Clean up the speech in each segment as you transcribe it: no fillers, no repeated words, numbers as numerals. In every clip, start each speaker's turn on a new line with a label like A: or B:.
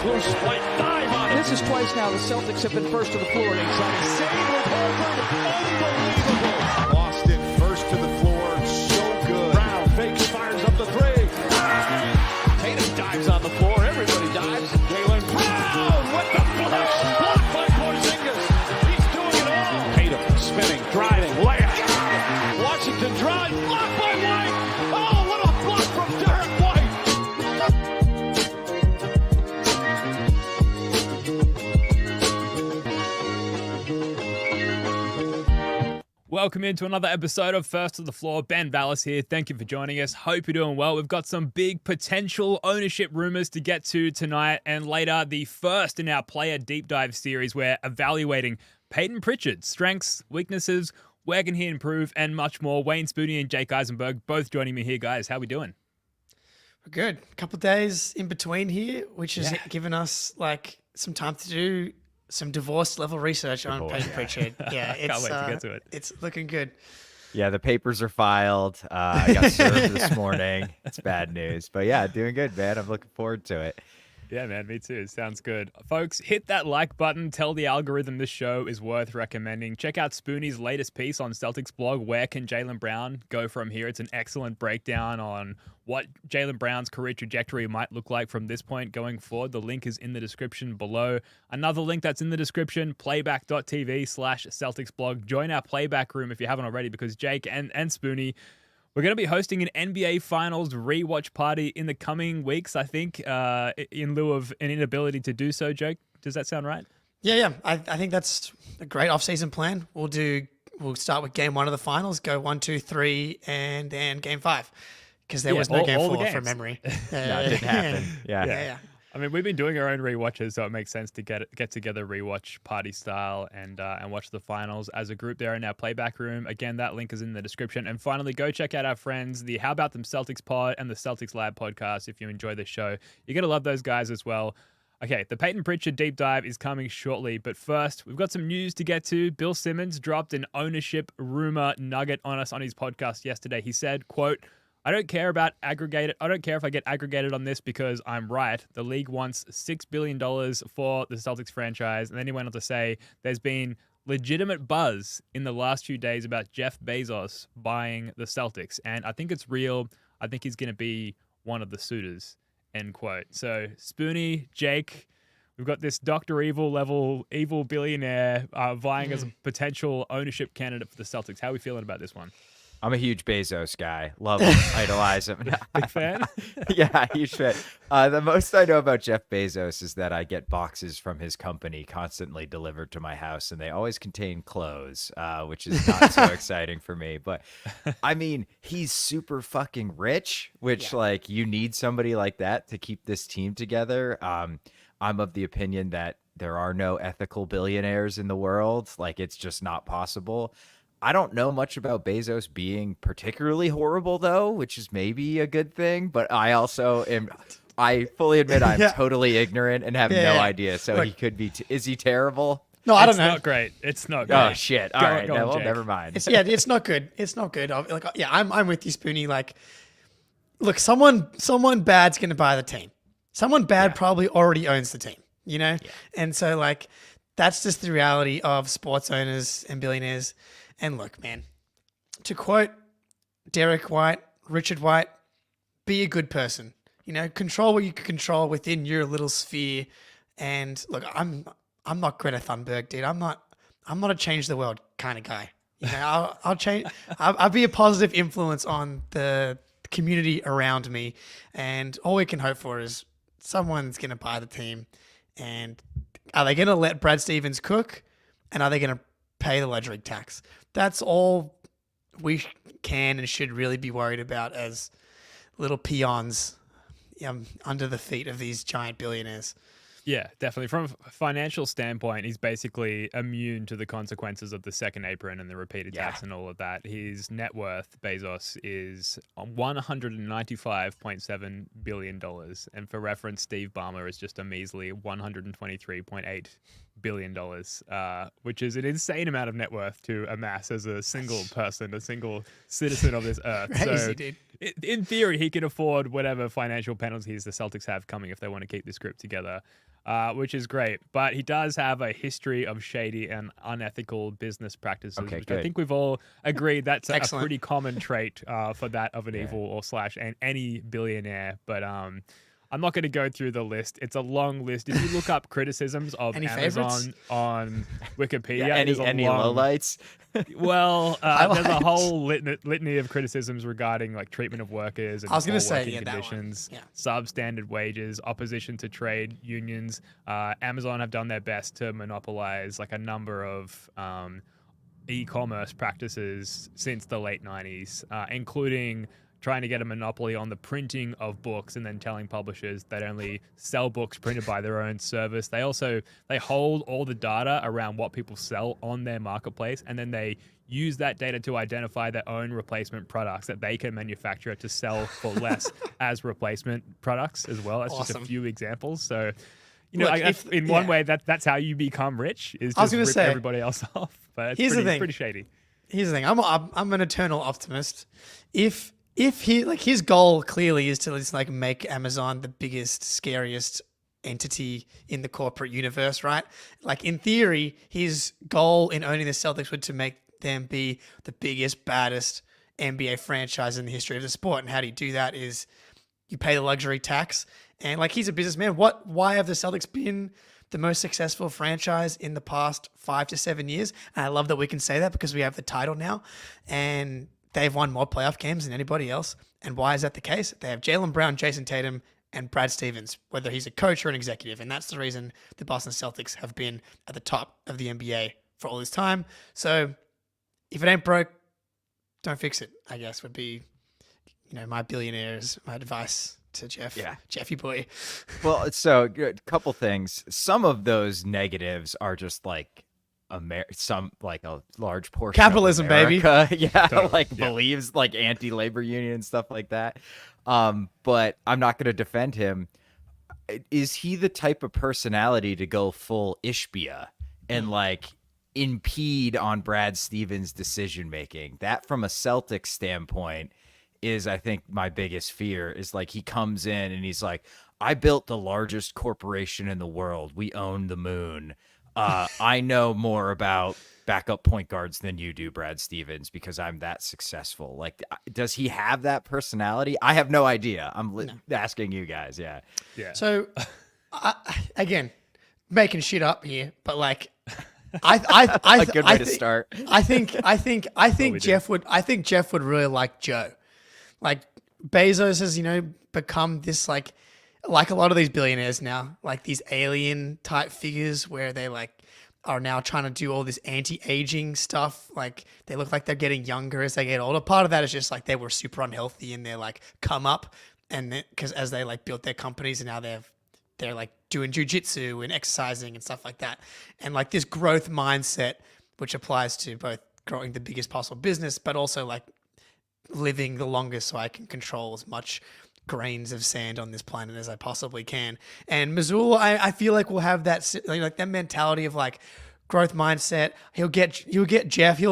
A: Close flight dive on it.
B: This is twice now the Celtics have been first to the floor. Exciting
A: Save with Horford. Unbelievable.
C: Boston first to the floor. So good.
A: Brown fakes, fires up the three. Tatum dives on the floor. Everybody dives. Jaylen Brown with the flush. Blocked by Porzingis. He's doing it all. Tatum spinning, driving, layup. Washington drives. Blocked by White. Oh, what a block from Derek White.
D: Welcome into another episode of First to the Floor. Ben Vallis here. Thank you for joining us. Hope you're doing well. We've got some big potential ownership rumors to get to tonight, and later the first in our player deep dive series. We're evaluating Payton Pritchard, strengths, weaknesses, where can he improve, and much more. Wayne Spooney and Jake Eisenberg both joining me here, guys. How we doing?
E: We're good. A couple of days in between here, which has given us like some time to do some divorce level research on Payton Pritchard. Yeah, it's,
D: Can't wait to get to it.
E: It's looking good.
F: Yeah, the papers are filed. I got served this morning. It's bad news. But yeah, doing good, man. I'm looking forward to it.
D: Yeah, man, me too. Sounds good. Folks, hit that like button. Tell the algorithm this show is worth recommending. Check out Spooney's latest piece on Celtics blog, Where Can Jaylen Brown Go From Here? It's an excellent breakdown on what Jaylen Brown's career trajectory might look like from this point going forward. The link is in the description below. Another link that's in the description, playback.tv/Celtics blog. Join our playback room if you haven't already, because Jake and Spooney, we're going to be hosting an NBA Finals rewatch party in the coming weeks, I think, in lieu of an inability to do so. Jake, does that sound right?
E: Yeah. I think that's a great off-season plan. We'll start with game 1 of the finals, go 1, 2, 3, and then game 5. Because there was no game 4 from memory.
F: No, it didn't happen.
E: Yeah.
D: I mean, we've been doing our own rewatches, so it makes sense to get together rewatch party style and watch the finals as a group there in our playback room. Again, that link is in the description. And finally, go check out our friends, the How About Them Celtics pod and the Celtics Lab podcast if you enjoy the show. You're going to love those guys as well. Okay, the Payton Pritchard deep dive is coming shortly, but first, we've got some news to get to. Bill Simmons dropped an ownership rumor nugget on us on his podcast yesterday. He said, quote, I don't care if I get aggregated on this because I'm right. The league wants $6 billion for the Celtics franchise. And then he went on to say there's been legitimate buzz in the last few days about Jeff Bezos buying the Celtics. And I think it's real. I think he's going to be one of the suitors, end quote. So Spooney, Jake, we've got this Dr. Evil level evil billionaire vying as a potential ownership candidate for the Celtics. How are we feeling about this one?
F: I'm a huge Bezos guy. Love him. Idolize him.
D: Big fan?
F: Yeah, huge fan. The most I know about Jeff Bezos is that I get boxes from his company constantly delivered to my house, and they always contain clothes, which is not so exciting for me. But, I mean, he's super fucking rich, which, like, you need somebody like that to keep this team together. I'm of the opinion that there are no ethical billionaires in the world. Like, it's just not possible. I don't know much about Bezos being particularly horrible, though, which is maybe a good thing. But I also am, I fully admit I'm totally ignorant and have no idea. So look, he could be, is he terrible?
E: No, I don't know.
D: It's not great. It's not great.
F: Oh, shit. All right. Well, never mind.
E: It's not good. It's not good. Like, yeah, I'm with you, Spooney. Like, look, someone bad's going to buy the team. Someone bad probably already owns the team, you know? Yeah. And so, like, that's just the reality of sports owners and billionaires. And look, man, to quote Derek White, Richard White, be a good person. You know, control what you can control within your little sphere. And look, I'm not Greta Thunberg, dude. I'm not a change the world kind of guy. You know, I'll change. I'll be a positive influence on the community around me. And all we can hope for is someone's going to buy the team. And are they going to let Brad Stevens cook? And are they going to pay the luxury tax? That's all we can and should really be worried about as little peons under the feet of these giant billionaires.
D: Yeah, definitely. From a financial standpoint, he's basically immune to the consequences of the second apron and the repeated tax and all of that. His net worth, Bezos, is $195.7 billion. And for reference, Steve Ballmer is just a measly $123.8 billion, which is an insane amount of net worth to amass as a single person, a single citizen of this earth.
E: Crazy,
D: So
E: dude.
D: in theory, he can afford whatever financial penalties the Celtics have coming if they want to keep this group together, which is great. But he does have a history of shady and unethical business practices, which
F: good.
D: I think we've all agreed that's a
E: Excellent.
D: pretty common trait for that of an evil or slash any billionaire. But I'm not going to go through the list. It's a long list. If you look up criticisms of
E: Any
D: Amazon
E: favorites?
D: on Wikipedia,
F: Yeah,
D: it is a
F: any
D: long-
F: lowlights?
D: Well, there's a
E: Highlights.
D: whole litany of criticisms regarding like treatment of workers and
E: I was gonna
D: poor
E: say,
D: working
E: yeah, that one.
D: conditions,
E: Yeah.
D: substandard wages, opposition to trade unions. Amazon have done their best to monopolize like a number of e-commerce practices since the late 90s, including trying to get a monopoly on the printing of books and then telling publishers they'd only sell books printed by their own service. They hold all the data around what people sell on their marketplace, and then they use that data to identify their own replacement products that they can manufacture to sell for less as replacement products as well. That's just
E: Awesome.
D: a few examples. So, you know,
E: Look,
D: in one way, that's how you become rich, is
E: I was
D: just
E: gonna
D: rip
E: say,
D: everybody else off. But
E: here's the thing.
D: pretty shady.
E: Here's the thing. I'm an eternal optimist. If he like his goal clearly is to just like make Amazon the biggest, scariest entity in the corporate universe, right? Like in theory, his goal in owning the Celtics would to make them be the biggest, baddest NBA franchise in the history of the sport. And how do you do that is you pay the luxury tax. And like he's a businessman. Why have the Celtics been the most successful franchise in the past 5 to 7 years? And I love that we can say that because we have the title now. And they've won more playoff games than anybody else. And why is that the case? They have Jaylen Brown, Jason Tatum, and Brad Stevens, whether he's a coach or an executive. And that's the reason the Boston Celtics have been at the top of the NBA for all this time. So if it ain't broke, don't fix it, I guess would be, my billionaires, my advice to Jeff.
F: Yeah.
E: Jeffy boy.
F: Well, so a couple things. Some of those negatives are just like some like a large portion
E: Capitalism,
F: of
E: baby.
F: America, yeah,
D: Totally. Yeah.
F: believes like anti-labor union and stuff like that. But I'm not going to defend him. Is he the type of personality to go full Ishbia and like impede on Brad Stevens' decision making? That, from a Celtics standpoint, is, I think, my biggest fear. Is like he comes in and he's like, I built the largest corporation in the world. We own the moon. I know more about backup point guards than you do, Brad Stevens, because I'm that successful. Like, does he have that personality? I have no idea. I'm asking you guys. Yeah.
E: So, again, making shit up here, but like, I
F: A good way to start.
E: I think Jeff would really like Joe. Like Bezos has, become this like a lot of these billionaires now, like these alien type figures where they like are now trying to do all this anti-aging stuff. Like they look like they're getting younger as they get older. Part of that is just like they were super unhealthy and they're like come up, and because as they like built their companies and now they're like doing jujitsu and exercising and stuff like that. And like this growth mindset, which applies to both growing the biggest possible business, but also like living the longest so I can control as much grains of sand on this planet as I possibly can. And Missoula, I feel like will have that like that mentality of like growth mindset. He'll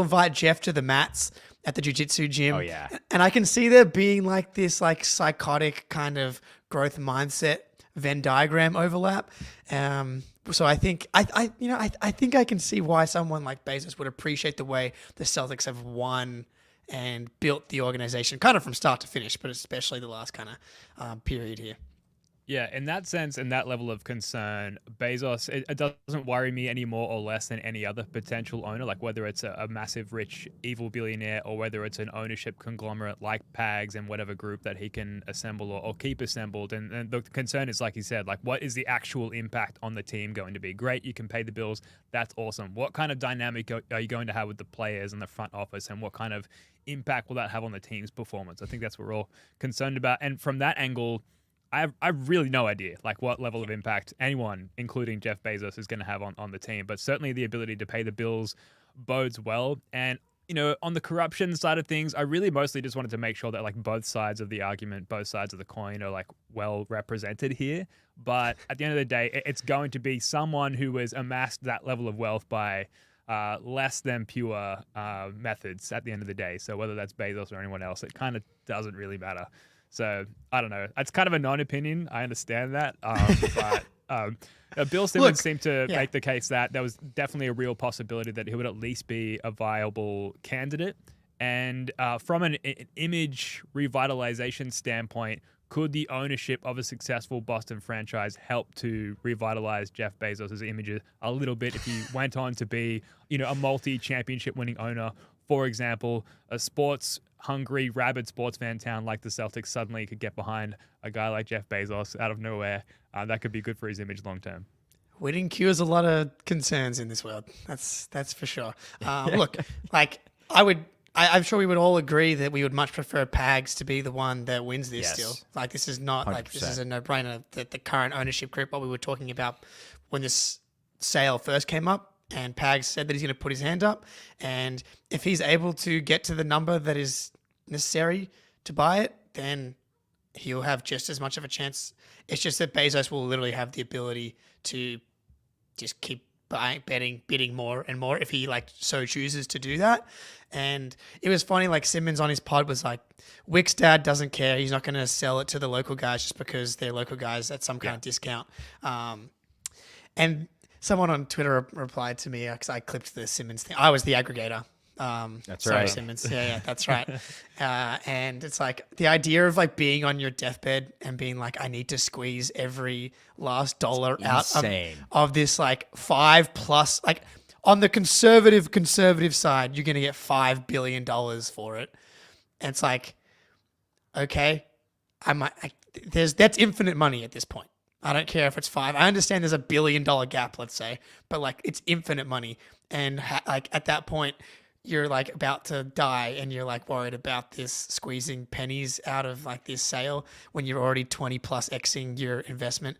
E: invite Jeff to the mats at the jiu-jitsu gym.
F: Oh, yeah.
E: And I can see there being like this like psychotic kind of growth mindset Venn diagram overlap. So I think I think I can see why someone like Bezos would appreciate the way the Celtics have won and built the organization kind of from start to finish, but especially the last kind of period here.
D: Yeah, in that sense, in that level of concern, Bezos, it doesn't worry me any more or less than any other potential owner, like whether it's a massive, rich, evil billionaire or whether it's an ownership conglomerate like Pags and whatever group that he can assemble or keep assembled. And the concern is, like he said, like what is the actual impact on the team going to be? Great, you can pay the bills. That's awesome. What kind of dynamic are you going to have with the players and the front office, and what kind of impact will that have on the team's performance? I think that's what we're all concerned about. And from that angle, I have really no idea like what level of impact anyone, including Jeff Bezos, is going to have on the team. But certainly the ability to pay the bills bodes well. And on the corruption side of things, I really mostly just wanted to make sure that like both sides of the argument, both sides of the coin are like well represented here. But at the end of the day, it's going to be someone who has amassed that level of wealth by less than pure methods at the end of the day. So whether that's Bezos or anyone else, it kind of doesn't really matter. So I don't know. It's kind of a non-opinion. I understand that. But Bill Simmons seemed to make the case that there was definitely a real possibility that he would at least be a viable candidate. And from an image revitalization standpoint, could the ownership of a successful Boston franchise help to revitalize Jeff Bezos' image a little bit if he went on to be, a multi-championship winning owner? For example, a sports-hungry, rabid sports fan town like the Celtics suddenly could get behind a guy like Jeff Bezos out of nowhere. That could be good for his image long term.
E: Winning cures a lot of concerns in this world. That's for sure. Look, like I'm sure we would all agree that we would much prefer Pags to be the one that wins this still. Like this is not 100%. Like this is a no-brainer that the current ownership group, what we were talking about when this sale first came up, and Pags said that he's going to put his hand up, and if he's able to get to the number that is necessary to buy it, then he'll have just as much of a chance. It's just that Bezos will literally have the ability to just keep bidding more and more if he so chooses to do that. And it was funny, Simmons on his pod was like, Wick's dad doesn't care. He's not going to sell it to the local guys just because they're local guys at some kind of discount. And someone on Twitter replied to me because I clipped the Simmons thing. I was the aggregator.
F: That's
E: sorry,
F: right.
E: Simmons. Yeah, that's right. And it's like the idea of being on your deathbed and being like, I need to squeeze every last dollar out of this 5+. On the conservative side, you're going to get $5 billion for it. And it's like, okay, that's infinite money at this point. I don't care if it's 5. I understand there's $1 billion gap, let's say, but it's infinite money. And at that point, you're about to die and you're worried about this squeezing pennies out of this sale when you're already 20 plus Xing your investment.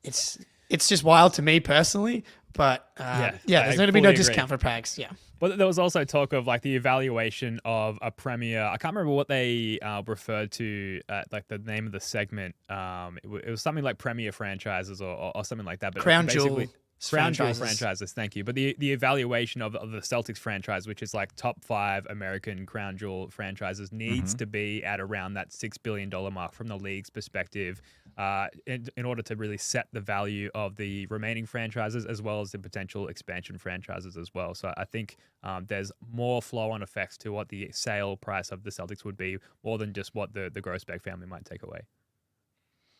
E: It's just wild to me personally, but there's going to be no discount for Pags. Yeah.
D: But there was also talk of the evaluation of a premier. I can't remember what they referred to, the name of the segment. It was something like premier franchises or something like that. But
E: Crown Jewel
D: franchises. Thank you. But the evaluation of the Celtics franchise, which is top 5 American crown jewel franchises, needs to be at around that $6 billion mark from the league's perspective, in order to really set the value of the remaining franchises as well as the potential expansion franchises as well. So I think there's more flow-on effects to what the sale price of the Celtics would be, more than just what the Grossbeck family might take away.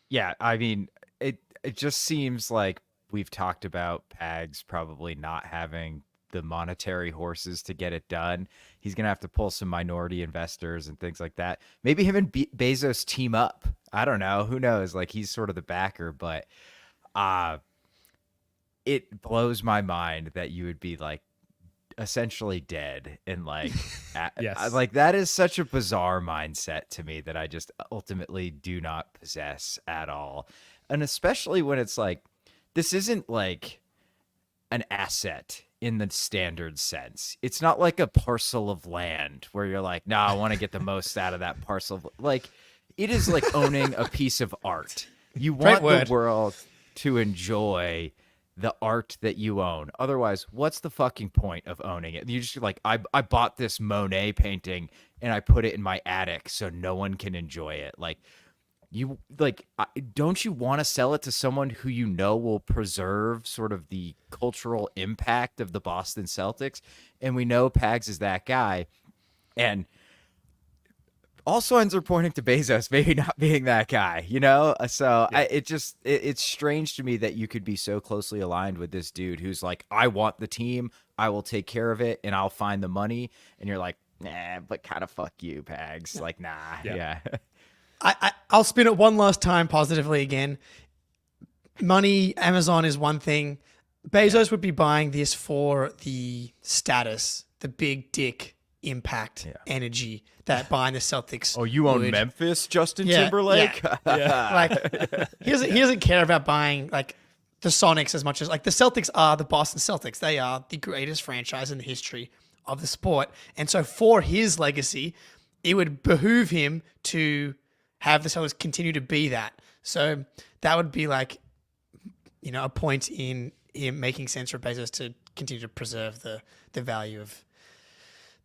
F: Yeah, I mean, it just seems like we've talked about Pags probably not having the monetary horses to get it done. He's going to have to pull some minority investors and things like that. Maybe him and Bezos team up. I don't know. Who knows? He's sort of the backer, but it blows my mind that you would be essentially dead and
D: yes.
F: That is such a bizarre mindset to me that I just ultimately do not possess at all. And especially when it's this isn't an asset in the standard sense. It's not like a parcel of land where you're no, I want to get the most out of that parcel. It is owning a piece of art. You want the world to enjoy the art that you own. Otherwise, what's the fucking point of owning it? You just I bought this Monet painting and I put it in my attic so no one can enjoy it. You don't you want to sell it to someone who will preserve sort of the cultural impact of the Boston Celtics? And we know Pags is that guy. And all signs are pointing to Bezos maybe not being that guy, So yeah. It's strange to me that you could be so closely aligned with this dude who's I want the team, I will take care of it, and I'll find the money. And you're nah, but kind of fuck you, Pags. Nah, yeah.
E: I'll spin it one last time positively again. Money, Amazon is one thing. Bezos would be buying this for the status, the big dick impact, energy that buying the Celtics.
F: Oh, you own Memphis, Justin Timberlake?
E: Yeah. He doesn't care about buying the Sonics as much as the Celtics are the Boston Celtics. They are the greatest franchise in the history of the sport. And so for his legacy, it would behoove him to have the Celtics continue to be that. So that would be like, a point in him making sense for Bezos to continue to preserve the value of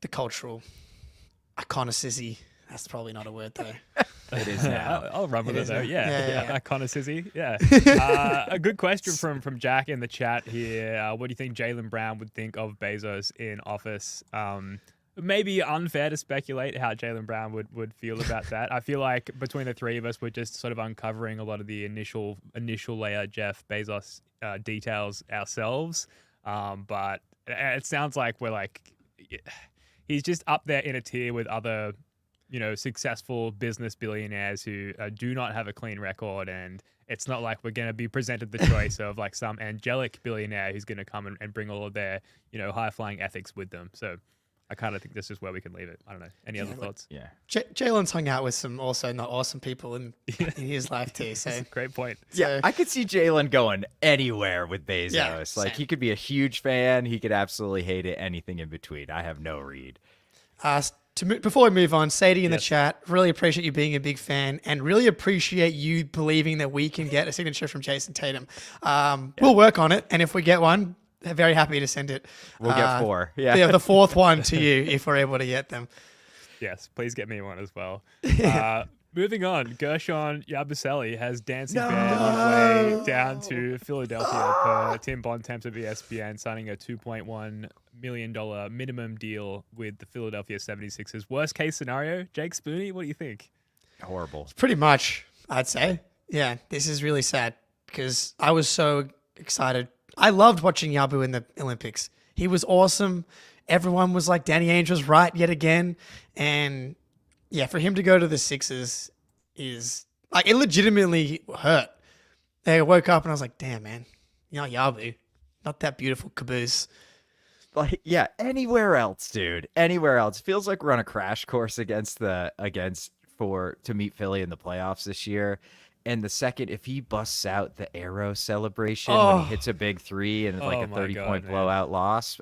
E: the cultural iconicity. That's probably not a word though.
F: It is now.
D: I'll run with it though. Yeah. Iconicity. Yeah. A good question from Jack in the chat here. What do you think Jaylen Brown would think of Bezos in office? Maybe unfair to speculate how Jaylen Brown would feel about that. I feel like between the three of us, we're just sort of uncovering a lot of the initial layer Jeff Bezos details ourselves. But it sounds like we're like, he's just up there in a tier with other, successful business billionaires who do not have a clean record. And it's not like we're going to be presented the choice of like some angelic billionaire who's going to come and bring all of their, high flying ethics with them. So I kind of think this is where we can leave it. I don't know. Any other thoughts?
F: Yeah.
E: Jalen's hung out with some also not awesome people in his life too. So
D: great point.
F: Yeah, I could see Jaylen going anywhere with Bezos.
E: Yeah,
F: like he could be a huge fan. He could absolutely hate it. Anything in between. I have no read.
E: Before we move on, Sadie in the chat, really appreciate you being a big fan and really appreciate you believing that we can get a signature from Jason Tatum. We'll work on it. And if we get one, very happy to send it.
F: We'll get 4. Yeah.
E: The fourth one to you if we're able to get them.
D: Yes, please get me one as well. Moving on, Gershon Yabusele has Dancing Bear on the way down to Philadelphia per Tim Bontemps of ESPN, signing a $2.1 million minimum deal with the Philadelphia 76ers. Worst case scenario, Jake Spooney, what do you think?
F: Horrible.
E: Pretty much, I'd say. Yeah, this is really sad because I was so excited. I loved watching Yabu in the Olympics. He was awesome. Everyone was like, Danny Ainge was right yet again. And yeah, for him to go to the Sixers is like, it legitimately hurt. I woke up and I was like, damn, man, Yabu, not that beautiful caboose.
F: Like, yeah, anywhere else, dude. Anywhere else. Feels like we're on a crash course to meet Philly in the playoffs this year. And the second, if he busts out the arrow celebration when he hits a big 3 and it's like a 30-point blowout loss,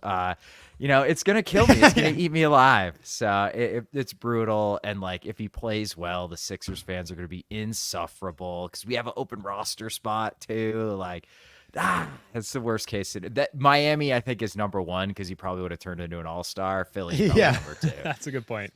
F: it's going to kill me. It's going to eat me alive. So it's brutal. And like, if he plays well, the Sixers fans are going to be insufferable because we have an open roster spot too. Like, that's the worst case. That Miami, I think, is number 1 because he probably would have turned into an all-star. Philly's probably number 2.
D: That's a good point.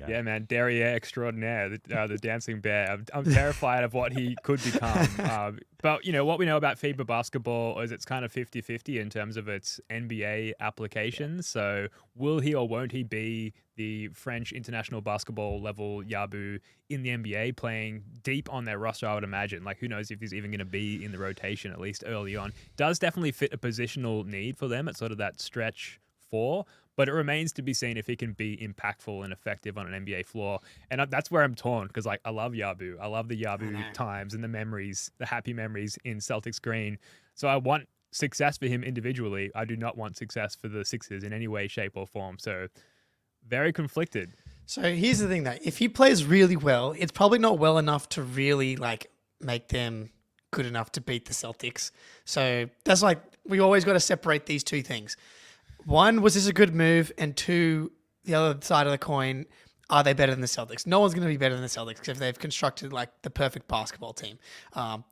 D: Yeah, man, Derriere extraordinaire, the dancing bear. I'm terrified of what he could become. But, what we know about FIBA basketball is it's kind of 50-50 in terms of its NBA applications. So will he or won't he be the French international basketball level Yabu in the NBA playing deep on their roster, I would imagine. Like, who knows if he's even going to be in the rotation, at least early on. Does definitely fit a positional need for them at sort of that stretch 4. But it remains to be seen if he can be impactful and effective on an NBA floor. And that's where I'm torn because, I love Yabu. I love the Yabu times and the memories, the happy memories in Celtics green. So I want success for him individually. I do not want success for the Sixers in any way, shape, or form. So very conflicted.
E: So here's the thing, though. If he plays really well, it's probably not well enough to really, make them good enough to beat the Celtics. So that's we always got to separate these two things. 1, was this a good move? And 2, the other side of the coin, are they better than the Celtics? No one's going to be better than the Celtics if they've constructed the perfect basketball team.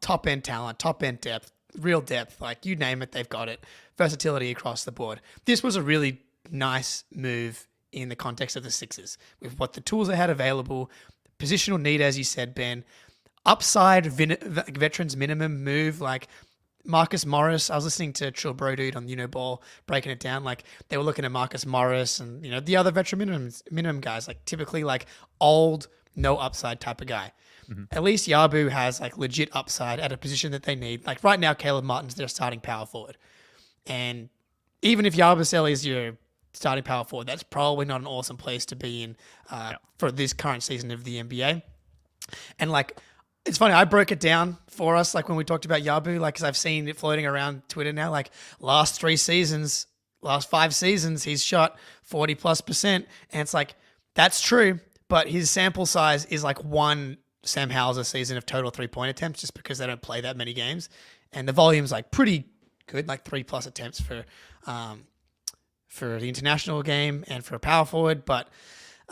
E: Top end talent, top end depth, real depth, you name it, they've got it. Versatility across the board. This was a really nice move in the context of the Sixers with what the tools they had available, positional need, as you said, Ben, upside veterans minimum move, Marcus Morris. I was listening to Trill Bro Dude on Ball breaking it down. They were looking at Marcus Morris and the other veteran minimum guys, typically old, no upside type of guy. Mm-hmm. At least Yabu has legit upside at a position that they need. Right now, Caleb Martin's their starting power forward, and even if Yabusele is your starting power forward, that's probably not an awesome place to be in for this current season of the NBA. And it's funny, I broke it down for us, when we talked about Yabu, because I've seen it floating around Twitter now, last 5 seasons, he's shot 40+%. And it's that's true, but his sample size is one Sam Hauser season of total 3-point attempts just because they don't play that many games. And the volume's pretty good, 3+ attempts for the international game and for a power forward, but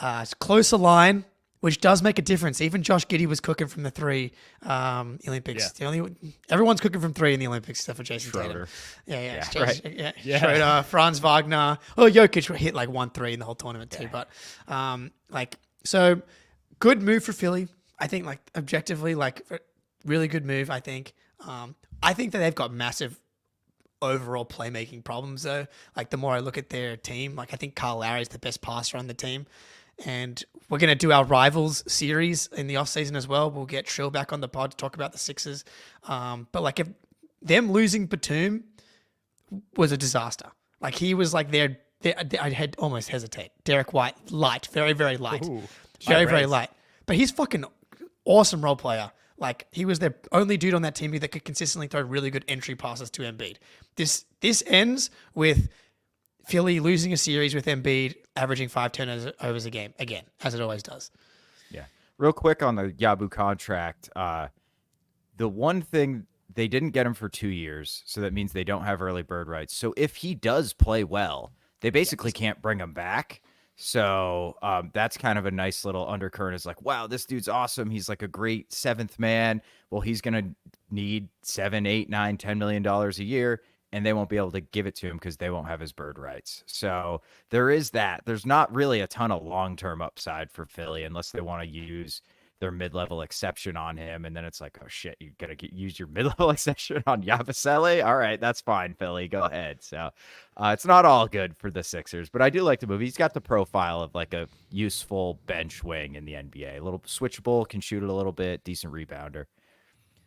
E: it's a closer line, which does make a difference. Even Josh Giddey was cooking from the three Olympics. Everyone's cooking from three in the Olympics except for Jason Tatum. Schroeder, Franz Wagner. Oh, Jokic hit like 1-3 in the whole tournament too. But so good move for Philly. I think like objectively, like really good move. I think that they've got massive overall playmaking problems though. Like the more I look at their team, like I think Kyle Lowry is the best passer on the team. And we're going to do our rivals series in the offseason as well. We'll get Trill back on the pod to talk about the Sixers. But like if them losing Batum was a disaster. Like he was like I had almost hesitate. Derek White, light, very, very light.
D: Ooh,
E: very light. But he's fucking awesome role player. Like he was the only dude on that team that could consistently throw really good entry passes to Embiid. This ends with Philly losing a series with Embiid averaging 5 turnovers a game again, as it always does.
F: Yeah. Real quick on the Yabu contract. The one thing, they didn't get him for 2 years, so that means they don't have early bird rights. So if he does play well, they basically can't bring him back. So that's kind of a nice little undercurrent. Is like, wow, this dude's awesome. He's like a great seventh man. Well, he's going to need $7, $8, $9, $10 million a year, and they won't be able to give it to him because they won't have his bird rights. So there is that. There's not really a ton of long-term upside for Philly unless they want to use their mid-level exception on him. And then it's like, oh shit, you got to use your mid-level exception on Yabusele? All right, that's fine, Philly. Go ahead. So it's not all good for the Sixers, but I do like the move. He's got the profile of like a useful bench wing in the NBA. A little switchable, can shoot it a little bit, decent rebounder.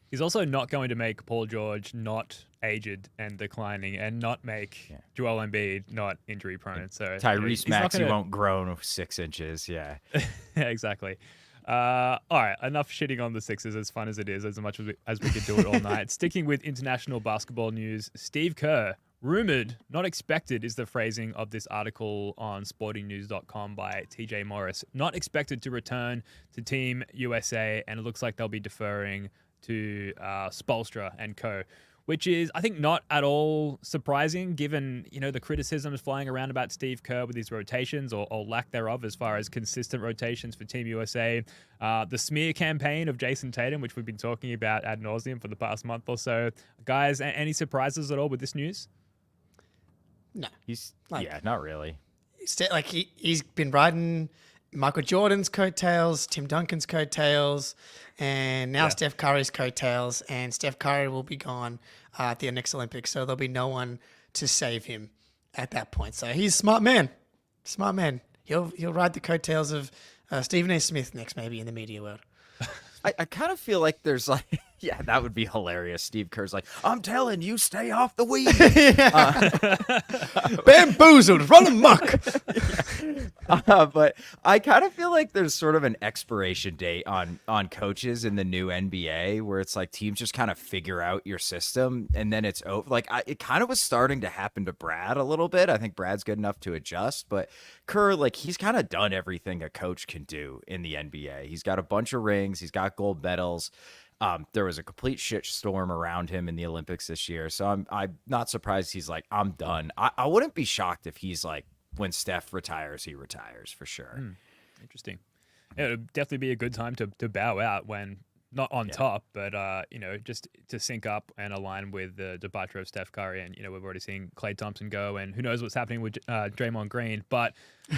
D: He's also not going to make Paul George not aged and declining, and not make Joel Embiid not injury prone. So
F: Tyrese Maxey won't grow 6 inches. Yeah,
D: exactly. All right, enough shitting on the Sixers, as fun as it is, as much as we could do it all night. Sticking with international basketball news, Steve Kerr, rumored, not expected is the phrasing of this article on sportingnews.com by TJ Morris. Not expected to return to Team USA, and it looks like they'll be deferring to Spoelstra and co, which is, I think, not at all surprising given, the criticisms flying around about Steve Kerr with his rotations or lack thereof as far as consistent rotations for Team USA. The smear campaign of Jason Tatum, which we've been talking about ad nauseum for the past month or so. Guys, any surprises at all with this news?
E: No.
F: Not really.
E: He's been riding Michael Jordan's coattails, Tim Duncan's coattails, and now Steph Curry's coattails. And Steph Curry will be gone at the next Olympics, so there'll be no one to save him at that point. So he's a smart man. Smart man. He'll ride the coattails of Stephen A. Smith next, maybe in the media world.
F: I kind of feel like there's like, that would be hilarious. Steve Kerr's like, I'm telling you, stay off the weed.
E: Bamboozled, run amok.
F: But I kind of feel like there's sort of an expiration date on coaches in the new NBA where it's like teams just kind of figure out your system and then it's over. Like it kind of was starting to happen to Brad a little bit. I think Brad's good enough to adjust, but Kerr, like he's kind of done everything a coach can do in the NBA. He's got a bunch of rings. He's got gold medals. There was a complete shit storm around him in the Olympics this year. So I'm not surprised he's like, I'm done. I wouldn't be shocked if he's like, when Steph retires, he retires for sure.
D: Interesting. It would definitely be a good time to bow out when not on top, but just to sync up and align with the departure of Steph Curry. And we've already seen Klay Thompson go, and who knows what's happening with Draymond Green. But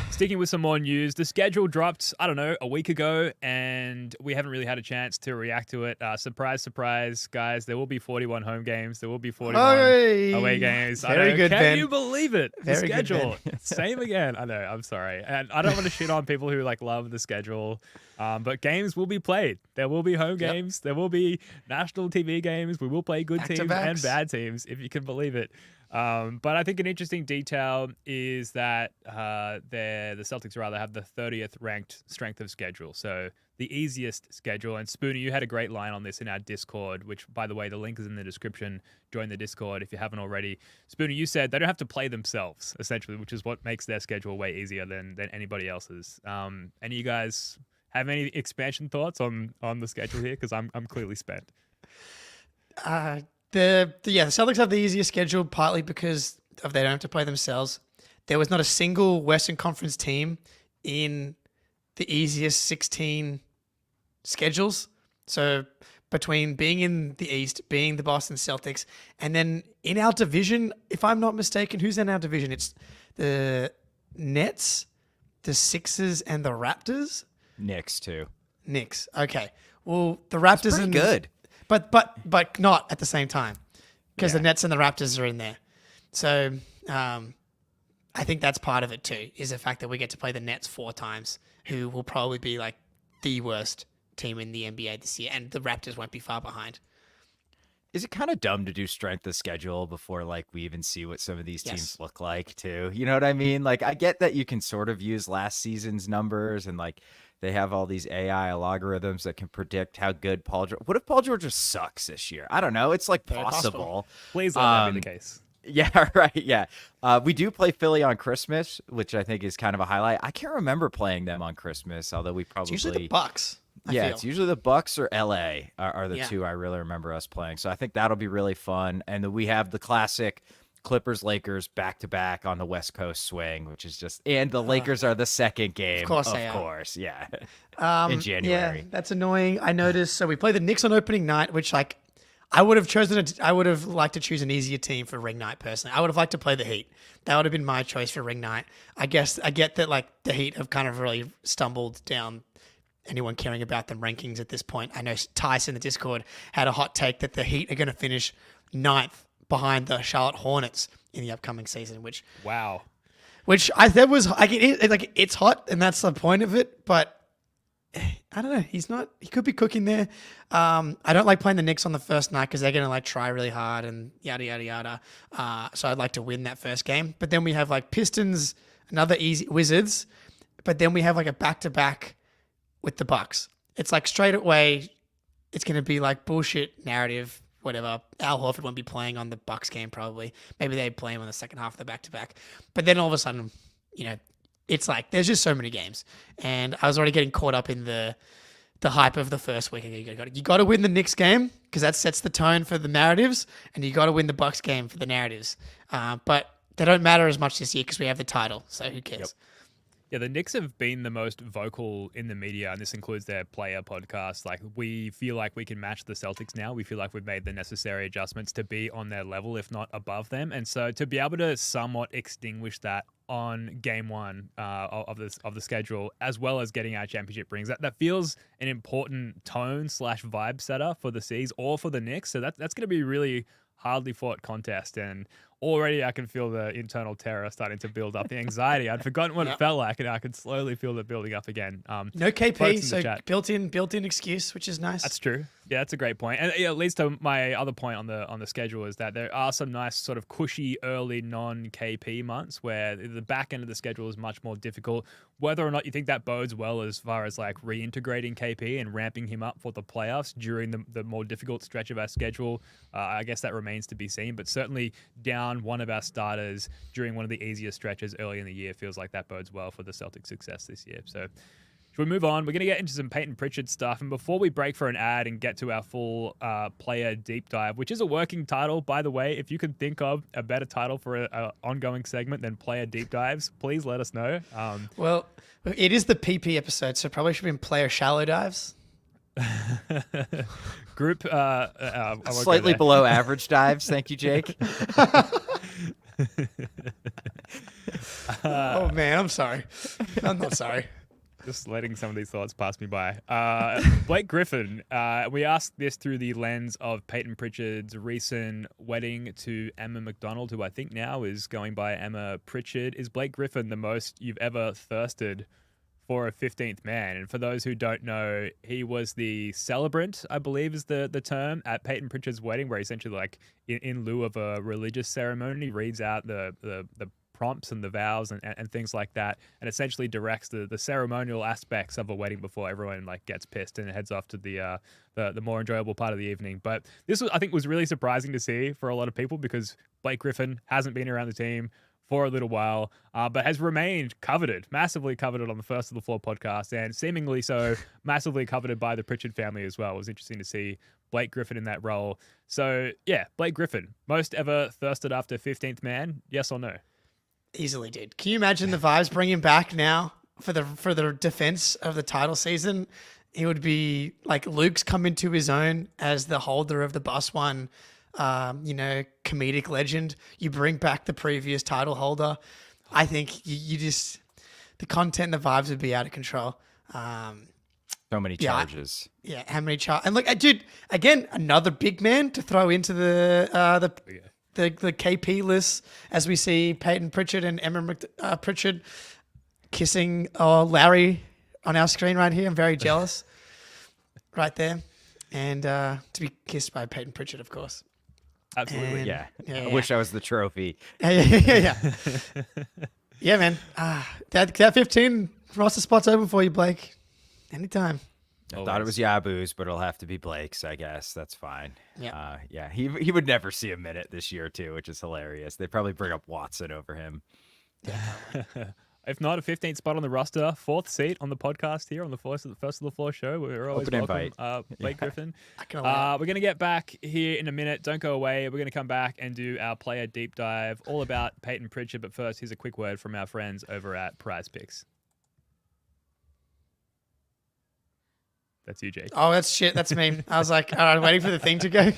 D: sticking with some more news, the schedule dropped, I don't know, a week ago, and we haven't really had a chance to react to it. Surprise, surprise, guys! There will be 41 home games. There will be 41 away games.
E: Very good,
D: Can
E: Ben.
D: you believe it? The
E: Very good,
D: schedule,
E: Ben.
D: same again. I know. I'm sorry, and I don't want to shit on people who like love the schedule. But games will be played. There will be home games. There will be national TV games. We will play good teams and bad teams, if you can believe it. But I think an interesting detail is that the Celtics rather have the 30th ranked strength of schedule. So the easiest schedule. And Spooner, you had a great line on this in our Discord, which, by the way, the link is in the description. Join the Discord if you haven't already. Spooner, you said they don't have to play themselves, essentially, which is what makes their schedule way easier than anybody else's. Any of you guys have any expansion thoughts on the schedule here? Because I'm clearly spent.
E: The Celtics have the easiest schedule partly because they don't have to play themselves. there was not a single Western Conference team in the easiest 16 schedules. So between being in the East, being the Boston Celtics, and then in our division, if I'm not mistaken, who's in our division? It's the Nets, the Sixers, and the Raptors.
F: Knicks too.
E: Knicks. Okay. Well, the Raptors
F: Pretty
E: and
F: good.
E: but not at the same time, because
F: Yeah.
E: the Nets and the Raptors are in there. So I think that's part of it too, is the fact that we get to play the Nets 4 times, who will probably be like the worst team in the NBA this year, and the Raptors won't be far behind.
F: Is it kind of dumb to do strength of schedule before like we even see what some of these teams look like too? You know what I mean? Like I get that you can sort of use last season's numbers and like they have all these AI algorithms that can predict how good Paul George. What if Paul George just sucks this year? I don't know. It's like possible.
D: Please let that be the case.
F: Yeah, right. Yeah. We do play Philly on Christmas, which I think is kind of a highlight. I can't remember playing them on Christmas, although we probably
E: It's usually the Bucks. I feel.
F: it's usually the Bucks or LA are the
E: Yeah.
F: two I really remember us playing. So I think that'll be really fun. And then we have the classic Clippers Lakers back to back on the West Coast swing, which is just and the Lakers are the second game. Of
E: course they are.
F: course. Yeah.
E: Yeah,
F: In January.
E: that's annoying. I noticed. So we play the Knicks on opening night, which like I would have liked to choose an easier team for ring night personally. I would have liked to play the Heat. That would have been my choice for ring night. I guess I get that like the Heat have kind of really stumbled down anyone caring about them rankings at this point. I know Tice in the Discord had a hot take that the Heat are going to finish 9th behind the Charlotte Hornets in the upcoming season, which
D: Wow.
E: that was like it's hot and that's the point of it, but I don't know. He could be cooking there. I don't like playing the Knicks on the first night because they're going to like try really hard and yada, yada, yada. So I'd like to win that first game. But then we have like Pistons, another easy Wizards. But then we have like a back-to-back with the Bucks. It's like straight away, it's going to be like bullshit narrative, whatever. Al Horford won't be playing on the Bucks game probably. Maybe they play him on the second half of the back-to-back. But then all of a sudden, it's like there's just so many games, and I was already getting caught up in the hype of the first week. You got to win the Knicks game because that sets the tone for the narratives, and you got to win the Bucks game for the narratives. But they don't matter as much this year because we have the title. So who cares?
D: Yeah, the Knicks have been the most vocal in the media, and this includes their player podcast. Like, we feel like we can match the Celtics now. We feel like we've made the necessary adjustments to be on their level, if not above them. And so to be able to somewhat extinguish that on game one of the schedule, as well as getting our championship rings, that feels an important tone/vibe setter for the C's or for the Knicks. So that's going to be really hardly fought contest, and already I can feel the internal terror starting to build up, the anxiety. I'd forgotten what it felt like, and I could slowly feel it building up again.
E: No KP,
D: folks in the
E: so
D: chat.
E: built-in excuse, which is nice.
D: That's true. Yeah, that's a great point. And it leads to my other point on the schedule is that there are some nice sort of cushy early non-KP months where the back end of the schedule is much more difficult. Whether or not you think that bodes well as far as like reintegrating KP and ramping him up for the playoffs during the more difficult stretch of our schedule, I guess that remains to be seen. But certainly down one of our starters during one of the easiest stretches early in the year feels like that bodes well for the Celtics' success this year. So should we move on? We're going to get into some Payton Pritchard stuff. And before we break for an ad and get to our full player deep dive, which is a working title, by the way, if you can think of a better title for an ongoing segment than player deep dives, please let us know.
E: Well, it is the PP episode, so probably should be in player shallow dives.
D: Group I won't go
F: Slightly
D: there.
F: below average dives. Thank you, Jake.
E: Oh man, I'm sorry. I'm not sorry.
D: Just letting some of these thoughts pass me by. Blake Griffin, we asked this through the lens of Payton Pritchard's recent wedding to Emma McDonald, who I think now is going by Emma Pritchard. Is Blake Griffin the most you've ever thirsted for a 15th man? And for those who don't know, he was the celebrant, I believe is the term, at Payton Pritchard's wedding, where he essentially, like, in lieu of a religious ceremony, reads out the prompts and the vows and things like that, and essentially directs the ceremonial aspects of a wedding before everyone like gets pissed and heads off to the more enjoyable part of the evening. But this I think was really surprising to see for a lot of people because Blake Griffin hasn't been around the team for a little while, but has remained coveted, massively coveted on the First of the Floor podcast, and seemingly so massively coveted by the Pritchard family as well. It was interesting to see Blake Griffin in that role. So yeah, Blake Griffin, most ever thirsted after 15th man, yes or no?
E: Easily, dude. Can you imagine the vibes bring him back now for the defense of the title season? He would be like Luke's come into his own as the holder of the bus one, comedic legend. You bring back the previous title holder. I think you just, the content and the vibes would be out of control.
F: So many charges.
E: How many charges? And look, dude, again, another big man to throw into the KP list as we see Payton Pritchard and Emma Pritchard kissing Larry on our screen right here. I'm very jealous right there. And to be kissed by Payton Pritchard, of course.
D: Absolutely.
E: And,
F: I wish I was the trophy.
E: Yeah. Yeah, man. That 15 roster spot's open for you, Blake. Anytime.
F: I thought it was Yabu's, but it'll have to be Blake's, I guess. That's fine.
E: Yeah.
F: He would never see a minute this year, too, which is hilarious. They probably bring up Watson over him.
D: If not, a 15th spot on the roster, 4th seat on the podcast here on the first of the floor show. We're always
F: Open
D: welcome,
F: invite.
D: Blake Griffin.
E: We're
D: We're going to get back here in a minute. Don't go away. We're going to come back and do our player deep dive all about Payton Pritchard. But first, here's a quick word from our friends over at Prize Picks. That's you, Jake.
E: Oh, that's shit. That's me. I was like, all right, waiting for the thing to go.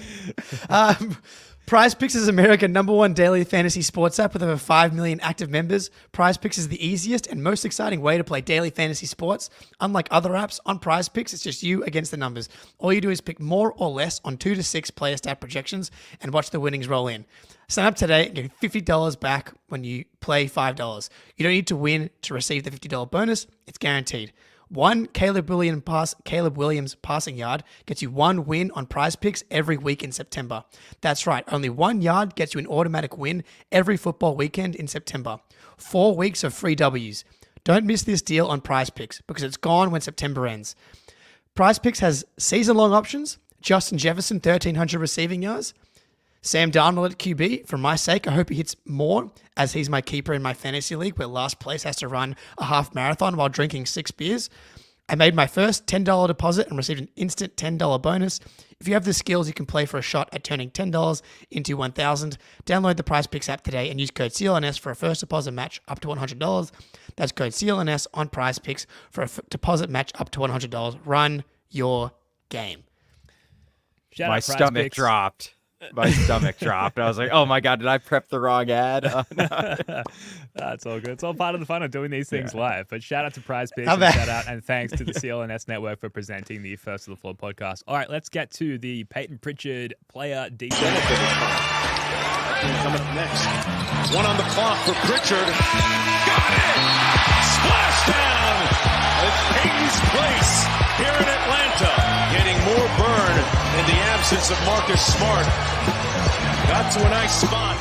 E: Prize Picks is America's #1 daily fantasy sports app with over 5 million active members. Prize Picks is the easiest and most exciting way to play daily fantasy sports. Unlike other apps, on Prize Picks, it's just you against the numbers. All you do is pick more or less on 2 to 6 player stat projections and watch the winnings roll in. Sign up today and get $50 back when you play $5. You don't need to win to receive the $50 bonus. It's guaranteed. One Caleb Williams passing yard gets you 1 win on Prize Picks every week in September. That's right, only 1 yard gets you an automatic win every football weekend in September. 4 weeks of free W's. Don't miss this deal on Prize Picks because it's gone when September ends. Prize Picks has season-long options. Justin Jefferson, 1,300 receiving yards. Sam Darnold at QB. For my sake, I hope he hits more as he's my keeper in my fantasy league where last place has to run a half marathon while drinking 6 beers. I made my first $10 deposit and received an instant $10 bonus. If you have the skills, you can play for a shot at turning $10 into $1,000. Download the Prize Picks app today and use code CLNS for a first deposit match up to $100. That's code CLNS on Prize Picks for a deposit match up to $100. Run your game.
F: My stomach dropped. My stomach dropped. I was like, oh my God, did I prep the wrong ad? Oh, no.
D: That's all good. It's all part of the fun of doing these things live. But shout out to Prize Picks and shout out and thanks to the CLNS Network for presenting the First of the Floor podcast. All right, let's get to the Payton Pritchard player deep dive.
A: Coming up next. 1 on the clock for Pritchard. Got it! Splashdown at Payton's place here in Atlanta. Getting more burn in the absence of Marcus Smart. Got to a nice spot.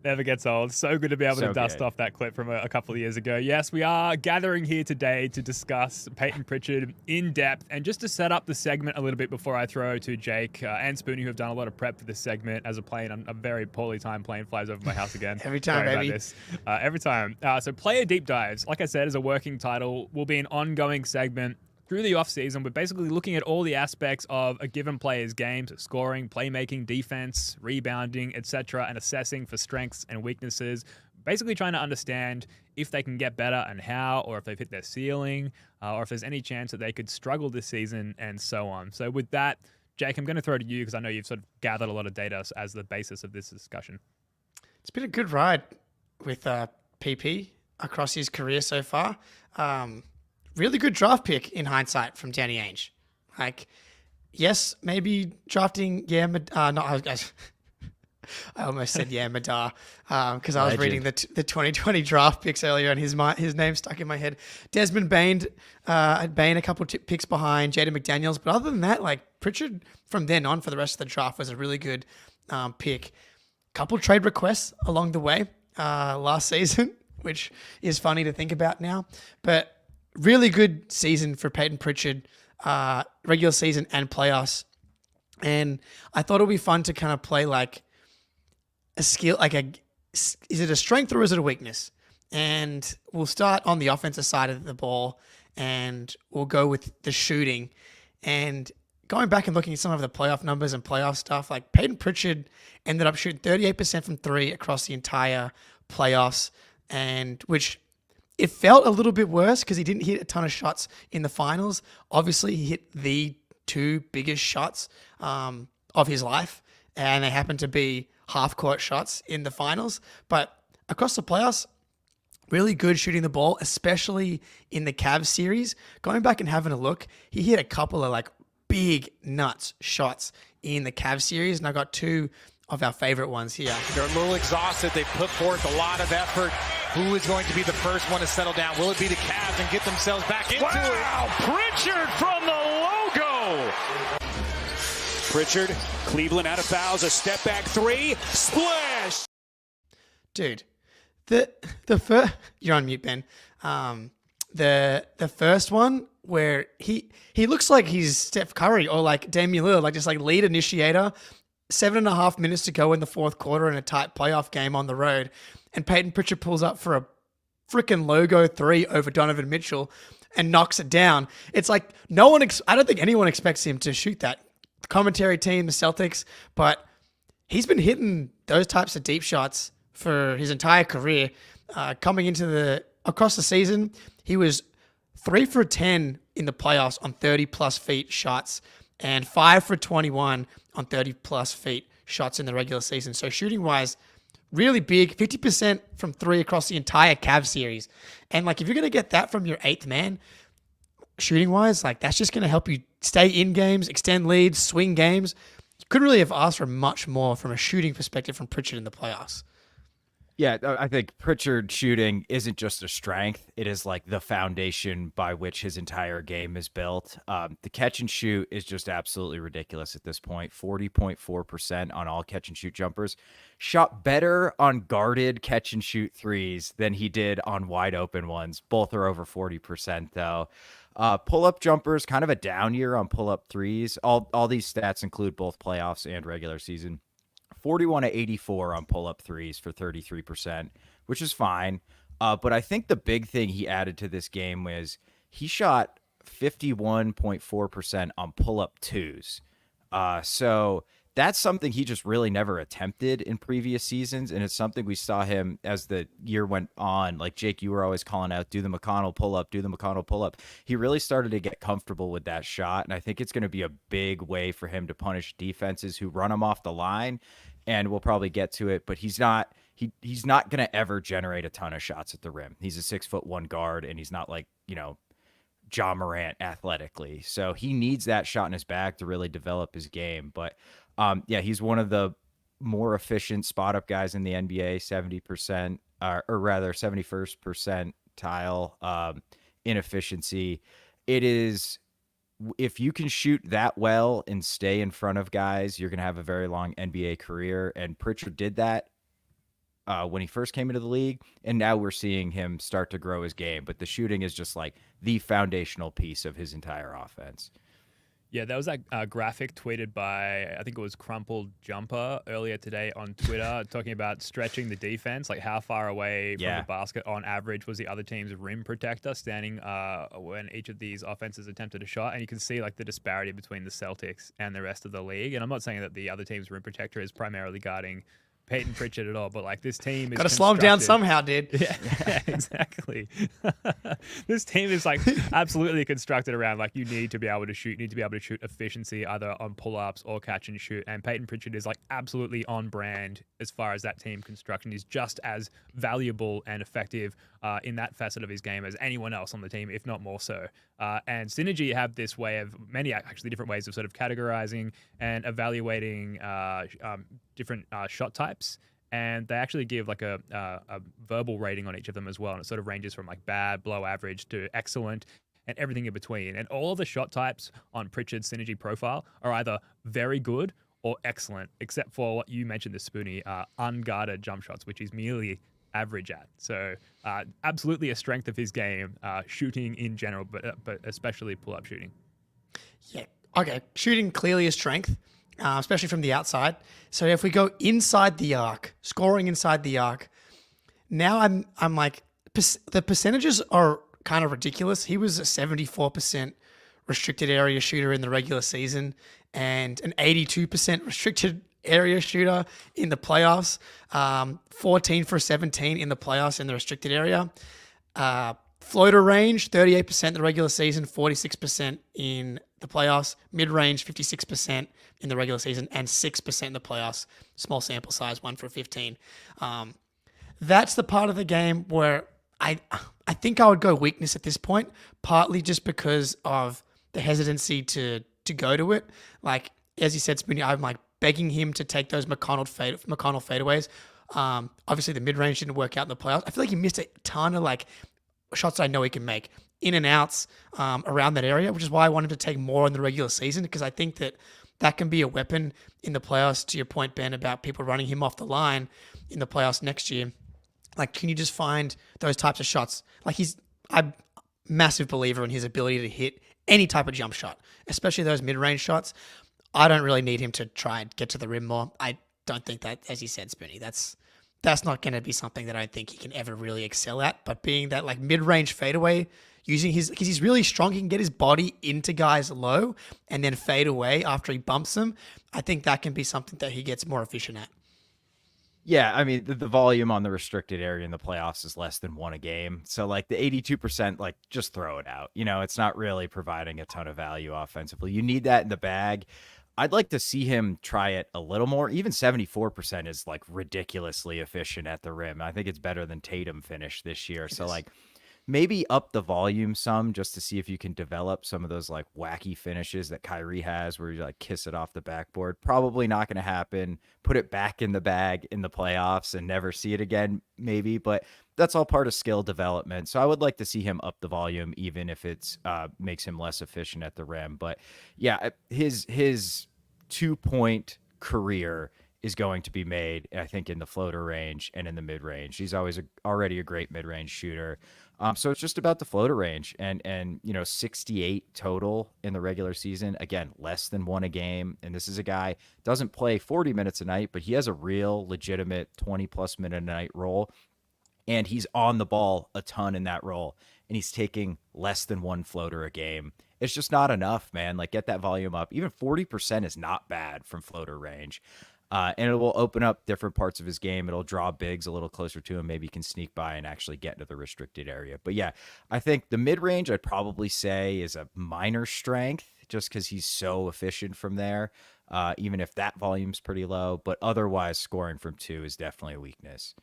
D: Never gets old. So good to be able to dust off that clip from a couple of years ago. Yes, we are gathering here today to discuss Payton Pritchard in depth. And just to set up the segment a little bit before I throw to Jake and Spoonie, who have done a lot of prep for this segment as a plane. I'm a very poorly timed plane flies over my house again.
E: Every time,
D: Sorry
E: baby.
D: about this. Every time. So player deep dives, like I said, is a working title, will be an ongoing segment through the offseason. We're basically looking at all the aspects of a given player's game, so scoring, playmaking, defense, rebounding, etc., and assessing for strengths and weaknesses. Basically trying to understand if they can get better and how, or if they've hit their ceiling, or if there's any chance that they could struggle this season, and so on. So with that, Jake, I'm going to throw to you because I know you've sort of gathered a lot of data as the basis of this discussion.
E: It's been a good ride with PP across his career so far. Really good draft pick in hindsight from Danny Ainge. Like, yes, maybe drafting I almost said Madar because I was reading the 2020 draft picks earlier and his name stuck in my head. Desmond Bain, a couple picks behind Jaden McDaniels. But other than that, like Pritchard from then on for the rest of the draft was a really good pick. Couple trade requests along the way last season, which is funny to think about now. But really good season for Payton Pritchard, regular season and playoffs. And I thought it would be fun to kind of play like a skill, is it a strength or is it a weakness? And we'll start on the offensive side of the ball, and we'll go with the shooting. And going back and looking at some of the playoff numbers and playoff stuff, like Payton Pritchard ended up shooting 38% from three across the entire playoffs, and which it felt a little bit worse because he didn't hit a ton of shots in the finals. Obviously, he hit the two biggest shots of his life, and they happened to be half-court shots in the finals. But across the playoffs, really good shooting the ball, especially in the Cavs series. Going back and having a look, he hit a couple of like big nuts shots in the Cavs series, and I got two of our favorite ones here.
A: They're a little exhausted. They put forth a lot of effort. Who is going to be the first one to settle down? Will it be the Cavs and get themselves back into it? Wow, Pritchard from the logo. Pritchard, Cleveland out of fouls, a step back three, splash.
E: Dude, the first, you're on mute, Ben. The first one where he looks like he's Steph Curry or like Damian Lillard, like just like lead initiator. 7.5 minutes to go in the fourth quarter in a tight playoff game on the road, and Payton Pritchard pulls up for a freaking logo three over Donovan Mitchell and knocks it down. It's like I don't think anyone expects him to shoot that. The commentary team, the Celtics, but he's been hitting those types of deep shots for his entire career. Coming into across the season, he was 3 for 10 in the playoffs on 30 plus feet shots, and 5 for 21 on 30 plus feet shots in the regular season. So shooting wise, really big, 50% from three across the entire Cavs series. And like, if you're going to get that from your eighth man, shooting wise, like that's just going to help you stay in games, extend leads, swing games. You couldn't really have asked for much more from a shooting perspective from Pritchard in the playoffs.
F: Yeah, I think Pritchard shooting isn't just a strength. It is like the foundation by which his entire game is built. The catch and shoot is just absolutely ridiculous at this point. 40.4% on all catch and shoot jumpers. Shot better on guarded catch and shoot threes than he did on wide open ones. Both are over 40% though. Pull-up jumpers, kind of a down year on pull-up threes. All these stats include both playoffs and regular season. 41 to 84 on pull-up threes for 33%, which is fine. But I think the big thing he added to this game was he shot 51.4% on pull-up twos. So that's something he just really never attempted in previous seasons, and it's something we saw him as the year went on. Like, Jake, you were always calling out, do the McConnell pull-up, do the McConnell pull-up. He really started to get comfortable with that shot, and I think it's going to be a big way for him to punish defenses who run him off the line, and we'll probably get to it, but he's not going to ever generate a ton of shots at the rim. He's a 6'1" guard, and he's not like, Ja Morant athletically. So he needs that shot in his bag to really develop his game. But he's one of the more efficient spot up guys in the NBA, 70%, or rather 71st percentile in efficiency. It is, if you can shoot that well and stay in front of guys, you're going to have a very long NBA career. And Pritchard did that when he first came into the league, and now we're seeing him start to grow his game. But the shooting is just like the foundational piece of his entire offense.
D: Yeah, that was that graphic tweeted by, I think it was Crumpled Jumper earlier today on Twitter, talking about stretching the defense, like how far away from the basket on average was the other team's rim protector standing when each of these offenses attempted a shot. And you can see like the disparity between the Celtics and the rest of the league. And I'm not saying that the other team's rim protector is primarily guarding Payton Pritchard at all, but like this team is
E: got to slow him down somehow, dude.
D: Yeah, exactly. This team is like absolutely constructed around like you need to be able to shoot. You need to be able to shoot efficiency either on pull-ups or catch and shoot. And Payton Pritchard is like absolutely on brand as far as that team construction. He's just as valuable and effective in that facet of his game as anyone else on the team, if not more so. And Synergy have this way of many actually different ways of sort of categorizing and evaluating different shot types. And they actually give like a verbal rating on each of them as well. And it sort of ranges from like bad, below average to excellent and everything in between. And all of the shot types on Pritchard's Synergy profile are either very good or excellent, except for what you mentioned, the Spoonie, unguarded jump shots, which is merely average at. So absolutely a strength of his game, shooting in general, but especially pull-up shooting.
E: Yeah. Okay. Shooting clearly a strength, especially from the outside. So if we go inside the arc, scoring inside the arc, now I'm like, the percentages are kind of ridiculous. He was a 74% restricted area shooter in the regular season and an 82% restricted area shooter in the playoffs. 14 for 17 in the playoffs in the restricted area. Floater range, 38% in the regular season, 46% in the playoffs. Mid-range, 56% in the regular season and 6% in the playoffs. Small sample size, 1 for 15. That's the part of the game where I think I would go weakness at this point, partly just because of the hesitancy to go to it. Like, as you said, Spoonie, I'm like begging him to take those McConnell fadeaways. Obviously, the mid-range didn't work out in the playoffs. I feel like he missed a ton of like shots I know he can make in and outs around that area, which is why I want him to take more in the regular season, because I think that can be a weapon in the playoffs, to your point, Ben, about people running him off the line in the playoffs next year. Like, can you just find those types of shots? Like, I'm a massive believer in his ability to hit any type of jump shot, especially those mid-range shots. I don't really need him to try and get to the rim more. I don't think that, as you said, Spoonie, that's not going to be something that I think he can ever really excel at. But being that like mid-range fadeaway, because he's really strong, he can get his body into guys low and then fade away after he bumps them. I think that can be something that he gets more efficient at.
F: Yeah, I mean, the volume on the restricted area in the playoffs is less than 1 a game. So, like, the 82%, like, just throw it out. You know, it's not really providing a ton of value offensively. You need that in the bag. I'd like to see him try it a little more. Even 74% is, like, ridiculously efficient at the rim. I think it's better than Tatum finished this year. So, like, maybe up the volume some just to see if you can develop some of those like wacky finishes that Kyrie has where you like kiss it off the backboard. Probably not going to happen. Put it back in the bag in the playoffs and never see it again, maybe. But that's all part of skill development. So I would like to see him up the volume, even if it's makes him less efficient at the rim. But yeah, his 2-point career is going to be made, I think, in the floater range and in the mid range. He's already a great mid range shooter. So it's just about the floater range and 68 total in the regular season. Again, less than 1 a game. And this is a guy doesn't play 40 minutes a night, but he has a real legitimate 20 plus minute a night role. And he's on the ball a ton in that role. And he's taking less than 1 floater a game. It's just not enough, man. Like, get that volume up. Even 40% is not bad from floater range. And it will open up different parts of his game. It'll draw bigs a little closer to him. Maybe he can sneak by and actually get into the restricted area. But yeah, I think the mid-range I'd probably say is a minor strength just because he's so efficient from there, even if that volume's pretty low. But otherwise, scoring from 2 is definitely a weakness.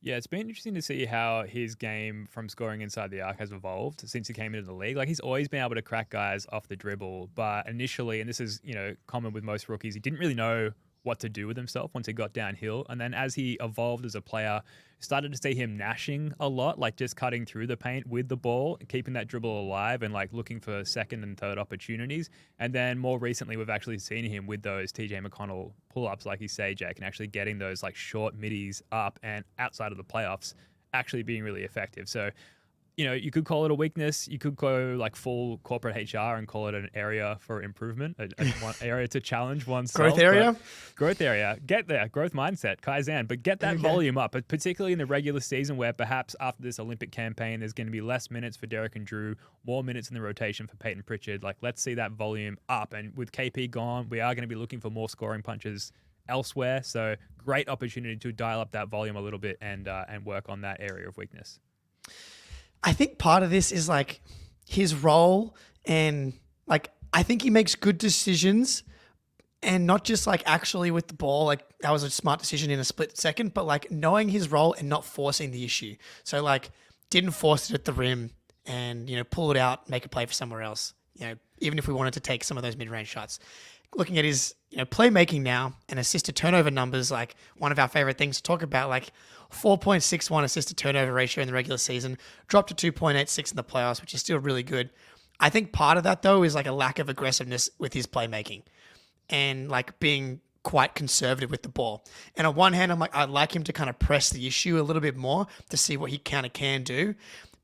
D: Yeah, it's been interesting to see how his game from scoring inside the arc has evolved since he came into the league. Like, he's always been able to crack guys off the dribble, but initially, and this is, common with most rookies, he didn't really know what to do with himself once he got downhill. And then as he evolved as a player, started to see him gnashing a lot, like just cutting through the paint with the ball, keeping that dribble alive and like looking for second and third opportunities. And then more recently, we've actually seen him with those TJ McConnell pull-ups, like you say, Jake, and actually getting those like short middies up and outside of the playoffs actually being really effective. So, you could call it a weakness. You could go like full corporate HR and call it an area for improvement, an area to challenge oneself. Growth area. Get there. Growth mindset. Kaizen. But get that volume up, particularly in the regular season where perhaps after this Olympic campaign, there's going to be less minutes for Derek and Drew, more minutes in the rotation for Payton Pritchard. Like, let's see that volume up. And with KP gone, we are going to be looking for more scoring punches elsewhere. So great opportunity to dial up that volume a little bit and work on that area of weakness.
E: I think part of this is like his role, and like I think he makes good decisions, and not just like actually with the ball, like that was a smart decision in a split second, but like knowing his role and not forcing the issue. So like didn't force it at the rim and pull it out, make a play for somewhere else. Even if we wanted to take some of those mid-range shots. Looking at his playmaking now and assist to turnover numbers, like one of our favorite things to talk about, like 4.61 assist to turnover ratio in the regular season, dropped to 2.86 in the playoffs, which is still really good. I think part of that though is like a lack of aggressiveness with his playmaking and like being quite conservative with the ball. And on one hand, I'd like him to kind of press the issue a little bit more to see what he kind of can do.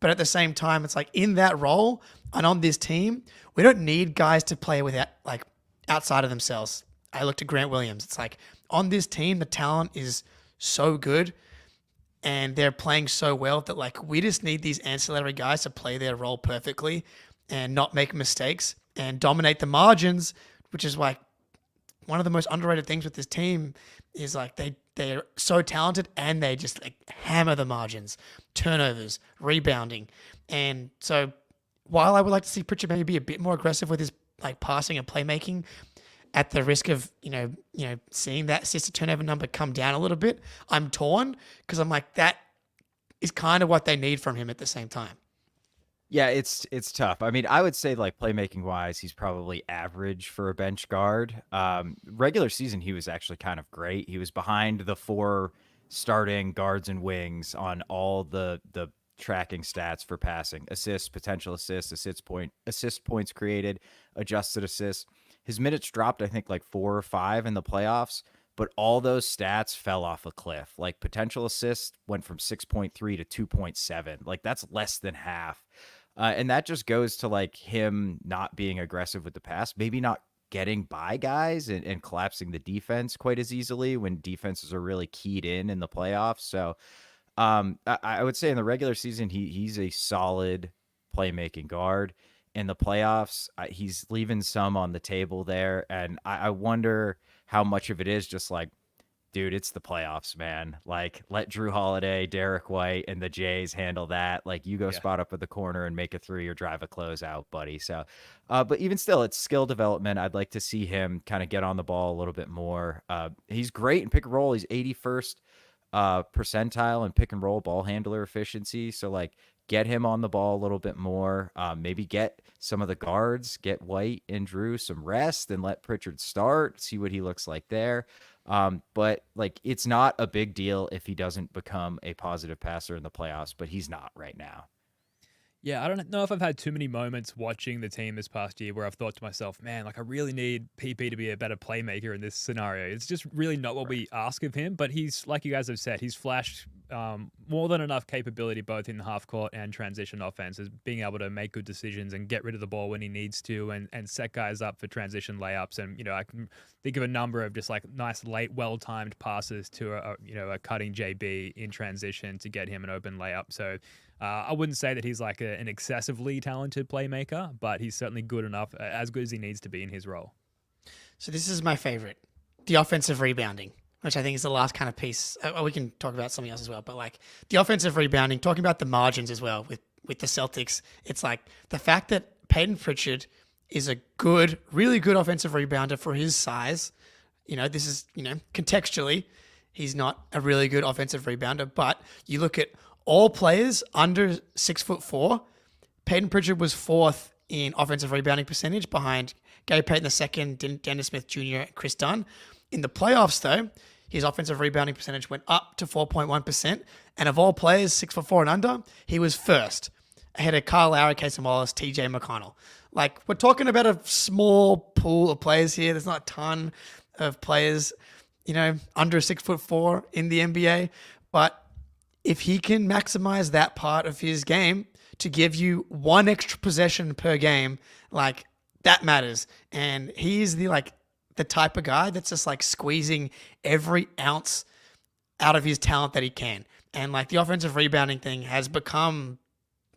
E: But at the same time, it's like in that role and on this team, we don't need guys to play without like outside of themselves. I looked at Grant Williams. It's like on this team, the talent is so good. and they're playing so well that like we just need these ancillary guys to play their role perfectly and not make mistakes and dominate the margins, which is like one of the most underrated things with this team is like they're so talented and they just like hammer the margins, turnovers, rebounding. And so while I would like to see Pritchard maybe be a bit more aggressive with his like passing and playmaking at the risk of, seeing that assist to turnover number come down a little bit, I'm torn because I'm like, that is kind of what they need from him at the same time.
F: Yeah, it's tough. I mean, I would say like playmaking wise, he's probably average for a bench guard. Regular season, he was actually kind of great. He was behind the 4 starting guards and wings on all the tracking stats for passing: assists, potential assists, assist points created, adjusted assists. His minutes dropped, I think, like 4 or 5 in the playoffs, but all those stats fell off a cliff. Like potential assists went from 6.3 to 2.7. Like that's less than half. And that just goes to like him not being aggressive with the pass, maybe not getting by guys and collapsing the defense quite as easily when defenses are really keyed in the playoffs. So I would say in the regular season, he's a solid playmaking guard. In the playoffs, he's leaving some on the table there. And I wonder how much of it is just like, dude, it's the playoffs, man. Like, let Drew Holiday, Derek White, and the Jays handle that. Like, you go spot up at the corner and make a 3 or drive a closeout, buddy. So, but even still, it's skill development. I'd like to see him kind of get on the ball a little bit more. He's great in pick and roll. He's 81st percentile in pick and roll ball handler efficiency. So, like, get him on the ball a little bit more. Maybe get some of the guards, get White and Drew some rest and let Pritchard start, see what he looks like there. But like, it's not a big deal if he doesn't become a positive passer in the playoffs, but he's not right now.
D: Yeah, I don't know if I've had too many moments watching the team this past year where I've thought to myself, man, like I really need PP to be a better playmaker in this scenario. It's just really not what we ask of him, but he's, like you guys have said, he's flashed more than enough capability both in the half court and transition offense, as being able to make good decisions and get rid of the ball when he needs to and set guys up for transition layups. And, I can think of a number of just like nice late, well-timed passes to a cutting JB in transition to get him an open layup. So I wouldn't say that he's like an excessively talented playmaker, but he's certainly good enough, as good as he needs to be in his role.
E: So this is my favorite, the offensive rebounding, which I think is the last kind of piece. We can talk about something else as well, but like the offensive rebounding, talking about the margins as well with the Celtics, it's like the fact that Payton Pritchard is a good, really good offensive rebounder for his size. This is, contextually, he's not a really good offensive rebounder, but you look at all players under 6'4", Payton Pritchard was 4th in offensive rebounding percentage behind Gary Payton II, Dennis Smith Jr., and Chris Dunn. In the playoffs, though, his offensive rebounding percentage went up to 4.1%. And of all players 6'4" and under, he was first, ahead of Kyle Lowry, Casey Wallace, TJ McConnell. Like, we're talking about a small pool of players here. There's not a ton of players, under 6'4" in the NBA. But if he can maximize that part of his game to give you one extra possession per game, like that matters. And he's the type of guy that's just like squeezing every ounce out of his talent that he can. And like the offensive rebounding thing has become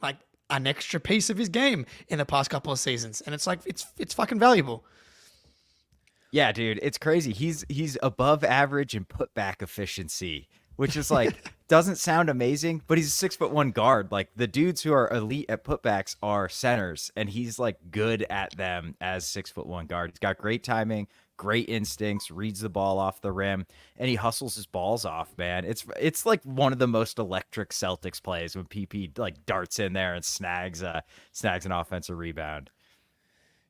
E: like an extra piece of his game in the past couple of seasons. And it's like, it's fucking valuable.
F: Yeah, dude, it's crazy. He's above average in putback efficiency, which is like, doesn't sound amazing, but he's a 6'1" guard. Like the dudes who are elite at putbacks are centers, and he's like good at them as 6'1" guard. He's got great timing, great instincts, reads the ball off the rim, and he hustles his balls off, man. It's like one of the most electric Celtics plays when PP like darts in there and snags an offensive rebound.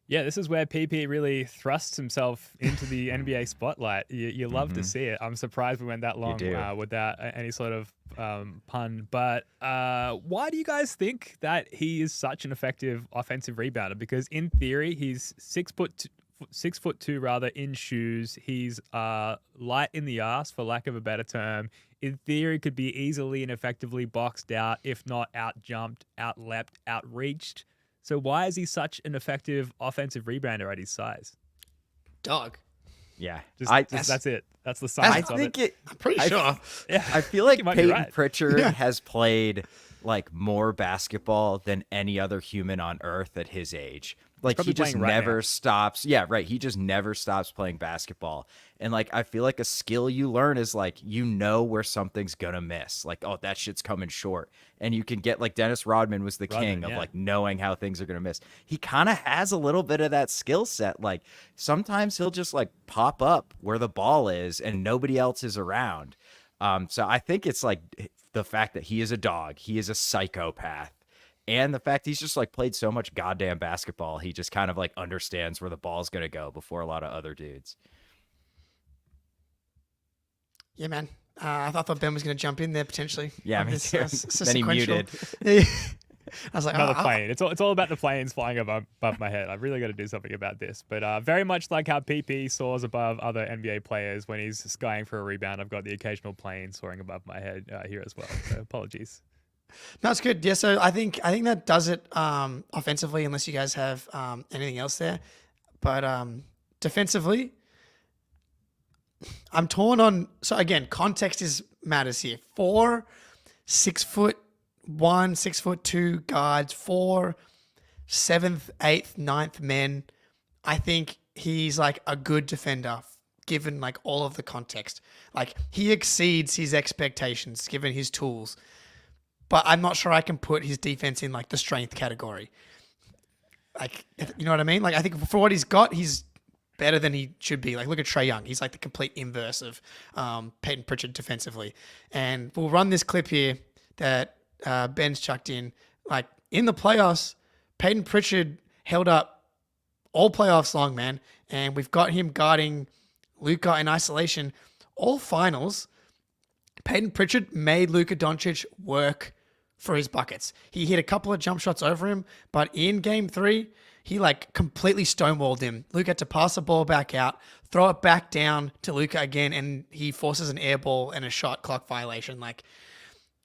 D: Yeah, this is where PP really thrusts himself into the NBA spotlight. You love to see it. I'm surprised we went that long without any sort of pun. But why do you guys think that he is such an effective offensive rebounder? Because in theory, he's 6'2" rather in shoes. He's light in the ass, for lack of a better term. In theory, could be easily and effectively boxed out, if not out-jumped, out-leapt, out-reached. So why is he such an effective offensive rebounder at his size?
E: Dog.
F: Yeah,
D: That's it. That's the science of it.
E: I'm pretty sure.
D: Yeah,
F: I feel like
D: you might be
F: Payton
D: right.
F: Pritchard has played like more basketball than any other human on earth at his age. Like he
D: probably
F: just
D: playing right
F: never
D: now.
F: stops. Yeah, right. He just never stops playing basketball. And like I feel like a skill you learn is like you know where something's gonna miss. Like, oh, that shit's coming short. And you can get like Dennis Rodman was the king of
D: yeah.
F: like knowing how things are gonna miss. He kind of has a little bit of that skill set. Like sometimes he'll just like pop up where the ball is and nobody else is around. So I think it's like the fact that he is a dog, he is a psychopath. And the fact he's just like played so much goddamn basketball, he just kind of like understands where the ball's going to go before a lot of other dudes.
E: Yeah, man. I thought Ben was going to jump in there potentially.
F: Yeah,
E: on
F: me
E: this,
F: too. Then he
E: sequential.
F: muted.
E: I was like,
D: Another
E: oh,
D: plane. It's all about the planes flying above my head. I've really got to do something about this. But very much like how PP soars above other NBA players when he's skying for a rebound, I've got the occasional plane soaring above my head here as well. So apologies.
E: no, it's good. Yeah, so I think that does it offensively, unless you guys have anything else there. But defensively, I'm torn on. So again, context matters here. 4 6'1", 6'2" guards, 4 7th, 8th, 9th men. I think he's like a good defender given like all of the context. Like he exceeds his expectations given his tools. But I'm not sure I can put his defense in like the strength category. Like, you know what I mean? Like I think for what he's got, he's better than he should be. Like look at Trae Young. He's like the complete inverse of Payton Pritchard defensively. And we'll run this clip here that Ben's chucked in. Like in the playoffs, Payton Pritchard held up all playoffs long, man. And we've got him guarding Luka in isolation. All finals, Payton Pritchard made Luka Doncic work for his buckets. He hit a couple of jump shots over him, but in game 3, he like completely stonewalled him. Luka had to pass the ball back out, throw it back down to Luka again, and he forces an air ball and a shot clock violation. Like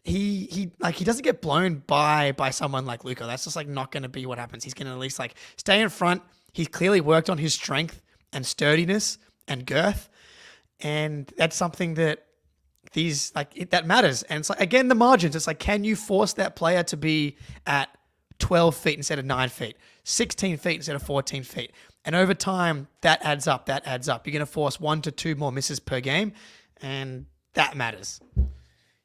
E: he doesn't get blown by someone like Luka. That's just like not going to be what happens. He's going to at least like stay in front. He's clearly worked on his strength and sturdiness and girth, and that's something that that matters. And it's like, again, the margins. It's like, can you force that player to be at 12 feet instead of 9 feet, 16 feet instead of 14 feet? And over time, that adds up. You're going to force 1 to 2 more misses per game, and that matters.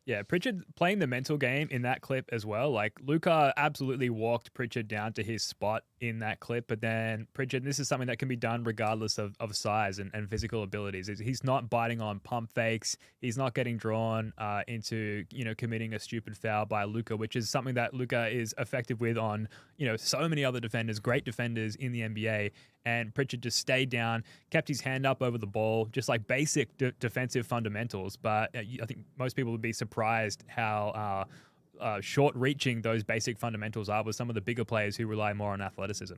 D: Yeah, Pritchard playing the mental game in that clip as well. Like Luka absolutely walked Pritchard down to his spot in that clip, but then Pritchard, this is something that can be done regardless of size and physical abilities. He's not biting on pump fakes. He's not getting drawn into committing a stupid foul by Luka, which is something that Luka is effective with on so many other defenders, great defenders in the NBA. And Pritchard just stayed down, kept his hand up over the ball, just like basic defensive fundamentals. But I think most people would be surprised how short-reaching those basic fundamentals are with some of the bigger players who rely more on athleticism.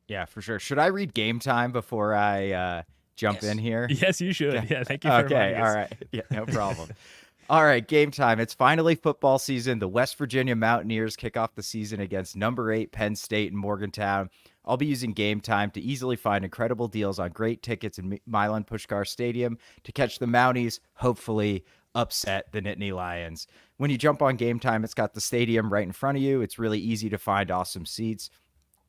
F: Yeah, for sure. Should I read game time before I jump in here?
D: Yes, you should. Yeah, thank you for reminding us.
F: All right. Yeah, no problem. All right, game time. It's finally football season. The West Virginia Mountaineers kick off the season against number 8 Penn State in Morgantown. I'll be using Game Time to easily find incredible deals on great tickets in Milan Puskar Stadium to catch the Mounties, hopefully upset the Nittany Lions. When you jump on Game Time, it's got the stadium right in front of you. It's really easy to find awesome seats.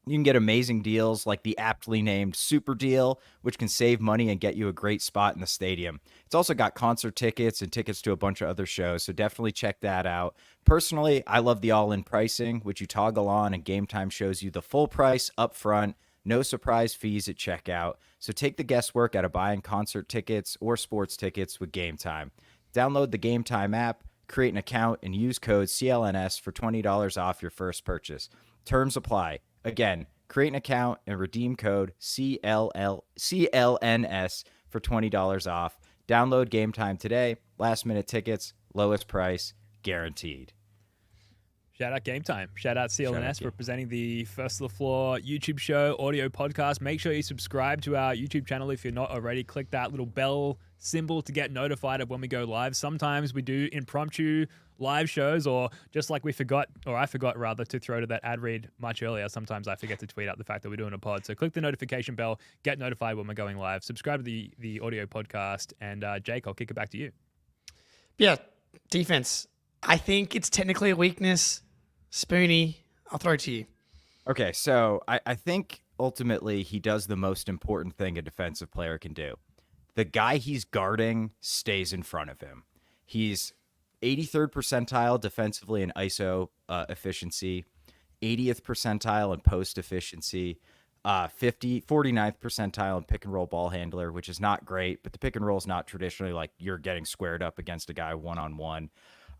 F: You can get amazing deals like the aptly named Super Deal, which can save money and get you a great spot in the stadium. It's also got concert tickets and tickets to a bunch of other shows, so definitely check that out. Personally, I love the all-in pricing, which you toggle on, and Game Time shows you the full price up front, no surprise fees at checkout. So take the guesswork out of buying concert tickets or sports tickets with Game Time. Download the Game Time app, create an account, and use code CLNS for $20 off your first purchase. Terms apply. Again, create an account and redeem code CLNS for $20 off. Download Game Time today. Last minute tickets, lowest price, guaranteed.
D: Shout out Game Time. Shout out CLNS for presenting the First of the Floor YouTube show, audio podcast. Make sure you subscribe to our YouTube channel if you're not already. Click that little bell symbol to get notified of when we go live. Sometimes we do impromptu live shows, or just like I forgot rather, to throw to that ad read much earlier. Sometimes I forget to tweet out the fact that we're doing a pod. So click the notification bell, get notified when we're going live, subscribe to the audio podcast, and Jake, I'll kick it back to you.
E: Yeah, defense. I think it's technically a weakness. Spoonie, I'll throw it to you.
F: Okay, so I think ultimately he does the most important thing a defensive player can do. The guy he's guarding stays in front of him. He's 83rd percentile defensively in ISO efficiency, 80th percentile in post efficiency, 49th percentile in pick and roll ball handler, which is not great, but the pick and roll is not traditionally like you're getting squared up against a guy one-on-one.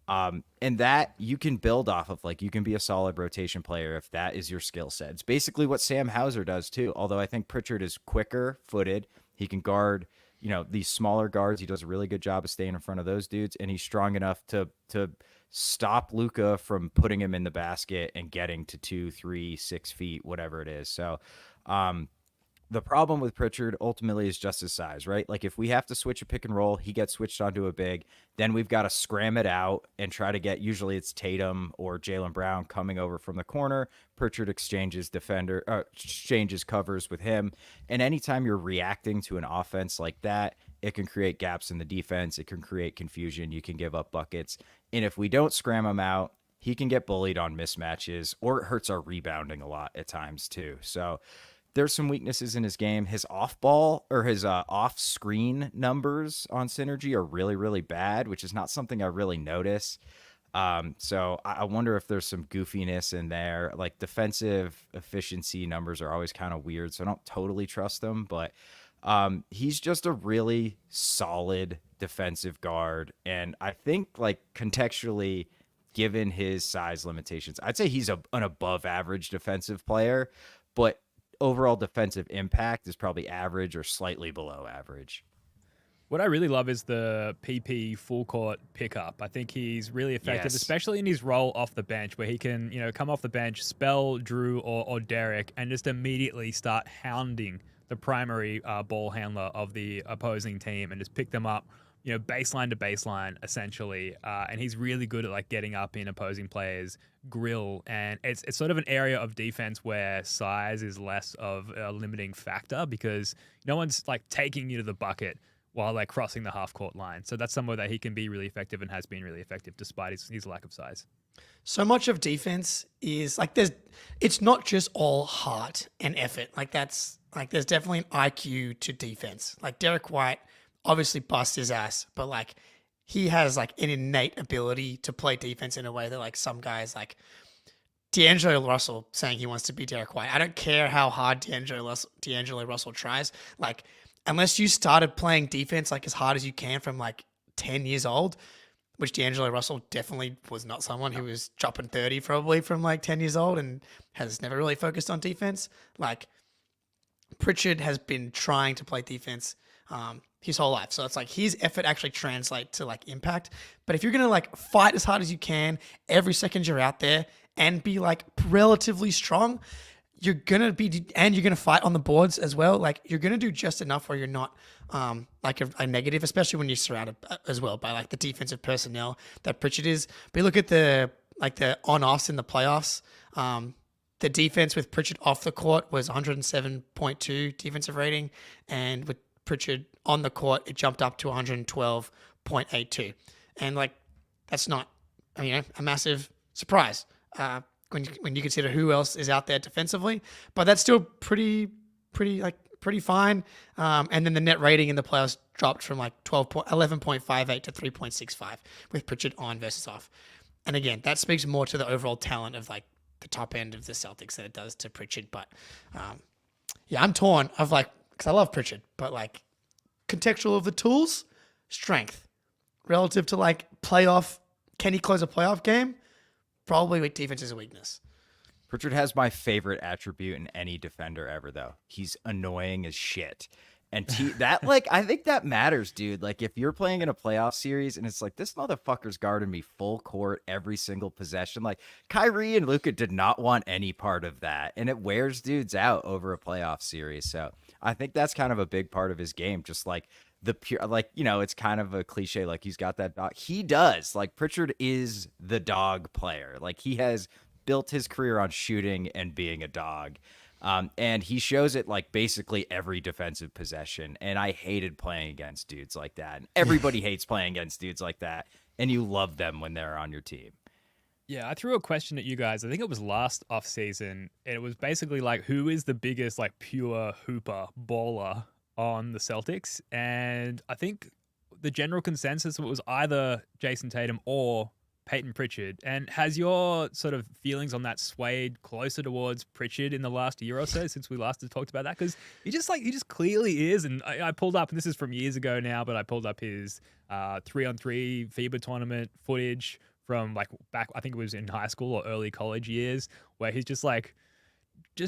F: And that you can build off of, like, you can be a solid rotation player if that is your skill set. It's basically what Sam Hauser does too. Although I think Pritchard is quicker footed. He can guard, these smaller guards. He does a really good job of staying in front of those dudes. And he's strong enough to stop Luka from putting him in the basket and getting to 2, 3, 6 feet, whatever it is. So, the problem with Pritchard ultimately is just his size, right? Like if we have to switch a pick and roll, he gets switched onto a big, then we've got to scram it out and try to get, usually it's Tatum or Jaylen Brown coming over from the corner. Pritchard exchanges covers with him. And anytime you're reacting to an offense like that, it can create gaps in the defense. It can create confusion. You can give up buckets. And if we don't scram him out, he can get bullied on mismatches, or it hurts our rebounding a lot at times too. So there's some weaknesses in his game. His off-ball or his off-screen numbers on Synergy are really, really bad, which is not something I really notice. So I wonder if there's some goofiness in there. Like defensive efficiency numbers are always kind of weird, so I don't totally trust them. But he's just a really solid defensive guard. And I think, like, contextually, given his size limitations, I'd say he's an above-average defensive player, but overall defensive impact is probably average or slightly below average.
D: What I really love is the PP full court pickup. I think he's really effective,
F: Yes.
D: especially in his role off the bench, where he can, come off the bench, spell Drew or Derek, and just immediately start hounding the primary ball handler of the opposing team and just pick them up, baseline to baseline, essentially. And he's really good at, like, getting up in opposing players' grill. And it's sort of an area of defense where size is less of a limiting factor, because no one's, like, taking you to the bucket while they're crossing the half-court line. So that's somewhere that he can be really effective and has been really effective despite his lack of size.
E: So much of defense is like it's not just all heart and effort. There's definitely an IQ to defense. Like Derek White obviously busts his ass, but like he has like an innate ability to play defense in a way that like some guys, like D'Angelo Russell saying he wants to be Derek White. I don't care how hard D'Angelo Russell tries. Like, unless you started playing defense like as hard as you can from like 10 years old, which D'Angelo Russell definitely was not someone who was dropping 30 probably from like 10 years old and has never really focused on defense. Like Pritchard has been trying to play defense his whole life. So it's like his effort actually translates to like impact. But if you're going to like fight as hard as you can every second you're out there and be like relatively strong, you're going to fight on the boards as well. Like you're going to do just enough where you're not like a negative, especially when you're surrounded as well by like the defensive personnel that Pritchard is. But you look at the on-offs in the playoffs, the defense with Pritchard off the court was 107.2 defensive rating. And with Pritchard on the court, it jumped up to 112.82. And like, that's not, a massive surprise. When you consider who else is out there defensively, but that's still pretty fine. And then the net rating in the playoffs dropped from like 11.58 to 3.65 with Pritchard on versus off. And again, that speaks more to the overall talent of like the top end of the Celtics than it does to Pritchard. But I'm torn of like, because I love Pritchard, but like contextual of the tools, strength relative to like playoff. Can he close a playoff game? Probably with defense is a weakness.
F: Pritchard has my favorite attribute in any defender ever, though. He's annoying as shit. And that, like, I think that matters, dude. Like, if you're playing in a playoff series and it's like, this motherfucker's guarding me full court every single possession. Like, Kyrie and Luka did not want any part of that. And it wears dudes out over a playoff series. So I think that's kind of a big part of his game. Just like the pure, like, it's kind of a cliche, like he's got that dog. He does. Like, Pritchard is the dog player. Like, he has built his career on shooting and being a dog. And he shows it like basically every defensive possession. And I hated playing against dudes like that. And everybody hates playing against dudes like that. And you love them when they're on your team.
D: Yeah, I threw a question at you guys. I think it was last offseason. And it was basically like, who is the biggest like pure hooper baller on the Celtics? And I think the general consensus was either Jason Tatum or Payton Pritchard. And has your sort of feelings on that swayed closer towards Pritchard in the last year or so since we last had talked about that? Because he just clearly is. And I pulled up, and this is from years ago now, but I pulled up his 3-on-3 FIBA tournament footage from like back, I think it was in high school or early college years, where he's just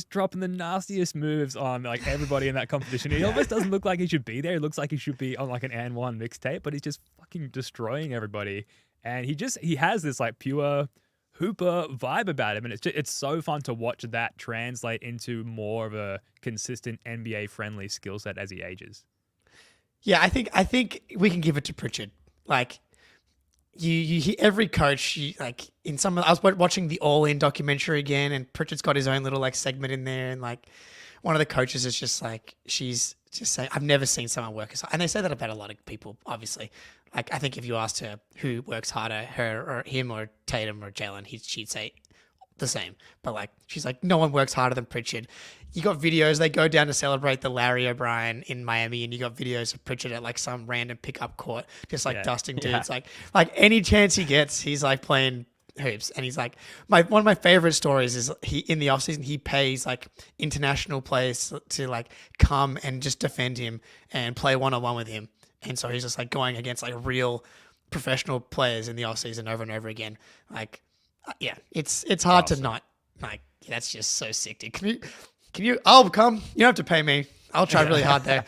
D: dropping the nastiest moves on like everybody in that competition. He almost doesn't look like he should be there. He looks like he should be on like an and one mixtape, but he's just fucking destroying everybody. And he has this like pure hooper vibe about him. And it's so fun to watch that translate into more of a consistent NBA friendly skill set as he ages.
E: Yeah, I think we can give it to Pritchard. Like, you every coach, like in some of, I was watching the All In documentary again, and Pritchard's got his own little like segment in there, and like one of the coaches is just like, she's just saying, I've never seen someone work as hard. And they say that about a lot of people, obviously. Like, I think if you asked her who works harder, her or him or Tatum or Jalen, she'd say the same. But like, she's like, no one works harder than Pritchard. You got videos, they go down to celebrate the Larry O'Brien in Miami, and you got videos of Pritchard at like some random pickup court, just like dusting dudes. Like any chance he gets, he's like playing hoops. And he's like, one of my favorite stories is he in the offseason, he pays like international players to like come and just defend him and play one-on-one with him. And so he's just like going against like real professional players in the offseason over and over again. Like, yeah, it's hard to not like, that's just so sick, dude. Can you, I'll come, you don't have to pay me. I'll try really hard there.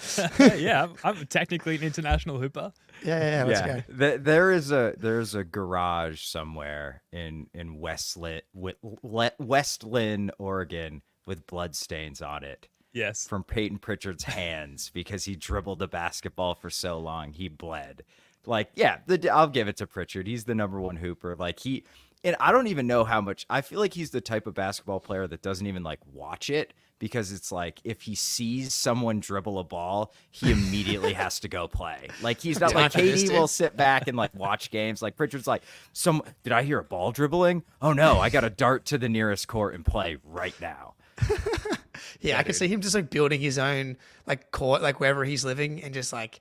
D: Yeah, I'm technically an international hooper.
E: Yeah, let's go.
F: There is a garage somewhere in Westland, Oregon, with bloodstains on it.
D: Yes,
F: from Payton Pritchard's hands because he dribbled the basketball for so long he bled. Like, yeah, I'll give it to Pritchard. He's the number one hooper. Like and I don't even know how much. I feel like he's the type of basketball player that doesn't even like watch it, because it's like if he sees someone dribble a ball, he immediately has to go play. Like, he's not like KD will sit back and like watch games. Like, Pritchard's like, did I hear a ball dribbling? Oh no, I got to dart to the nearest court and play right now.
E: Yeah, I can see him just like building his own like court, like wherever he's living, and just like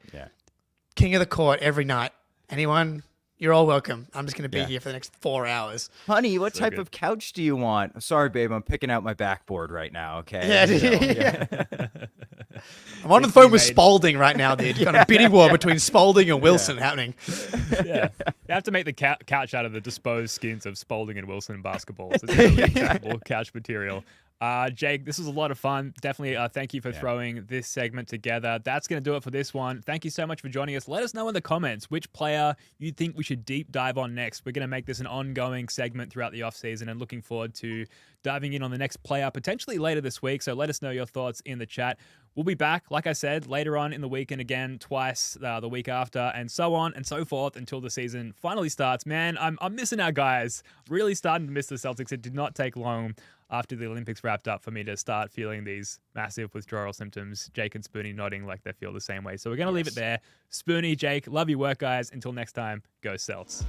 E: king of the court every night. Anyone, you're all welcome. I'm just going to be here for the next 4 hours.
F: Honey, what type of couch do you want? Sorry, babe, I'm picking out my backboard right now, okay?
E: Yeah. I'm on the phone with Spalding right now, dude. Got a bidding war between Spalding and Wilson happening.
D: Yeah. You have to make the couch out of the disposed skins of Spalding and Wilson basketballs. It's really acceptable couch material. Jake, this was a lot of fun. Definitely thank you for throwing this segment together. That's going to do it for this one. Thank you so much for joining us. Let us know in the comments which player you think we should deep dive on next. We're going to make this an ongoing segment throughout the offseason, and looking forward to diving in on the next player potentially later this week. So let us know your thoughts in the chat. We'll be back, like I said, later on in the week, and again twice the week after, and so on and so forth until the season finally starts. Man, I'm missing our guys. Really starting to miss the Celtics. It did not take long after the Olympics wrapped up for me to start feeling these massive withdrawal symptoms. Jake and Spoonie nodding like they feel the same way. So we're going to leave it there. Spoonie, Jake, love your work, guys. Until next time, go Celts.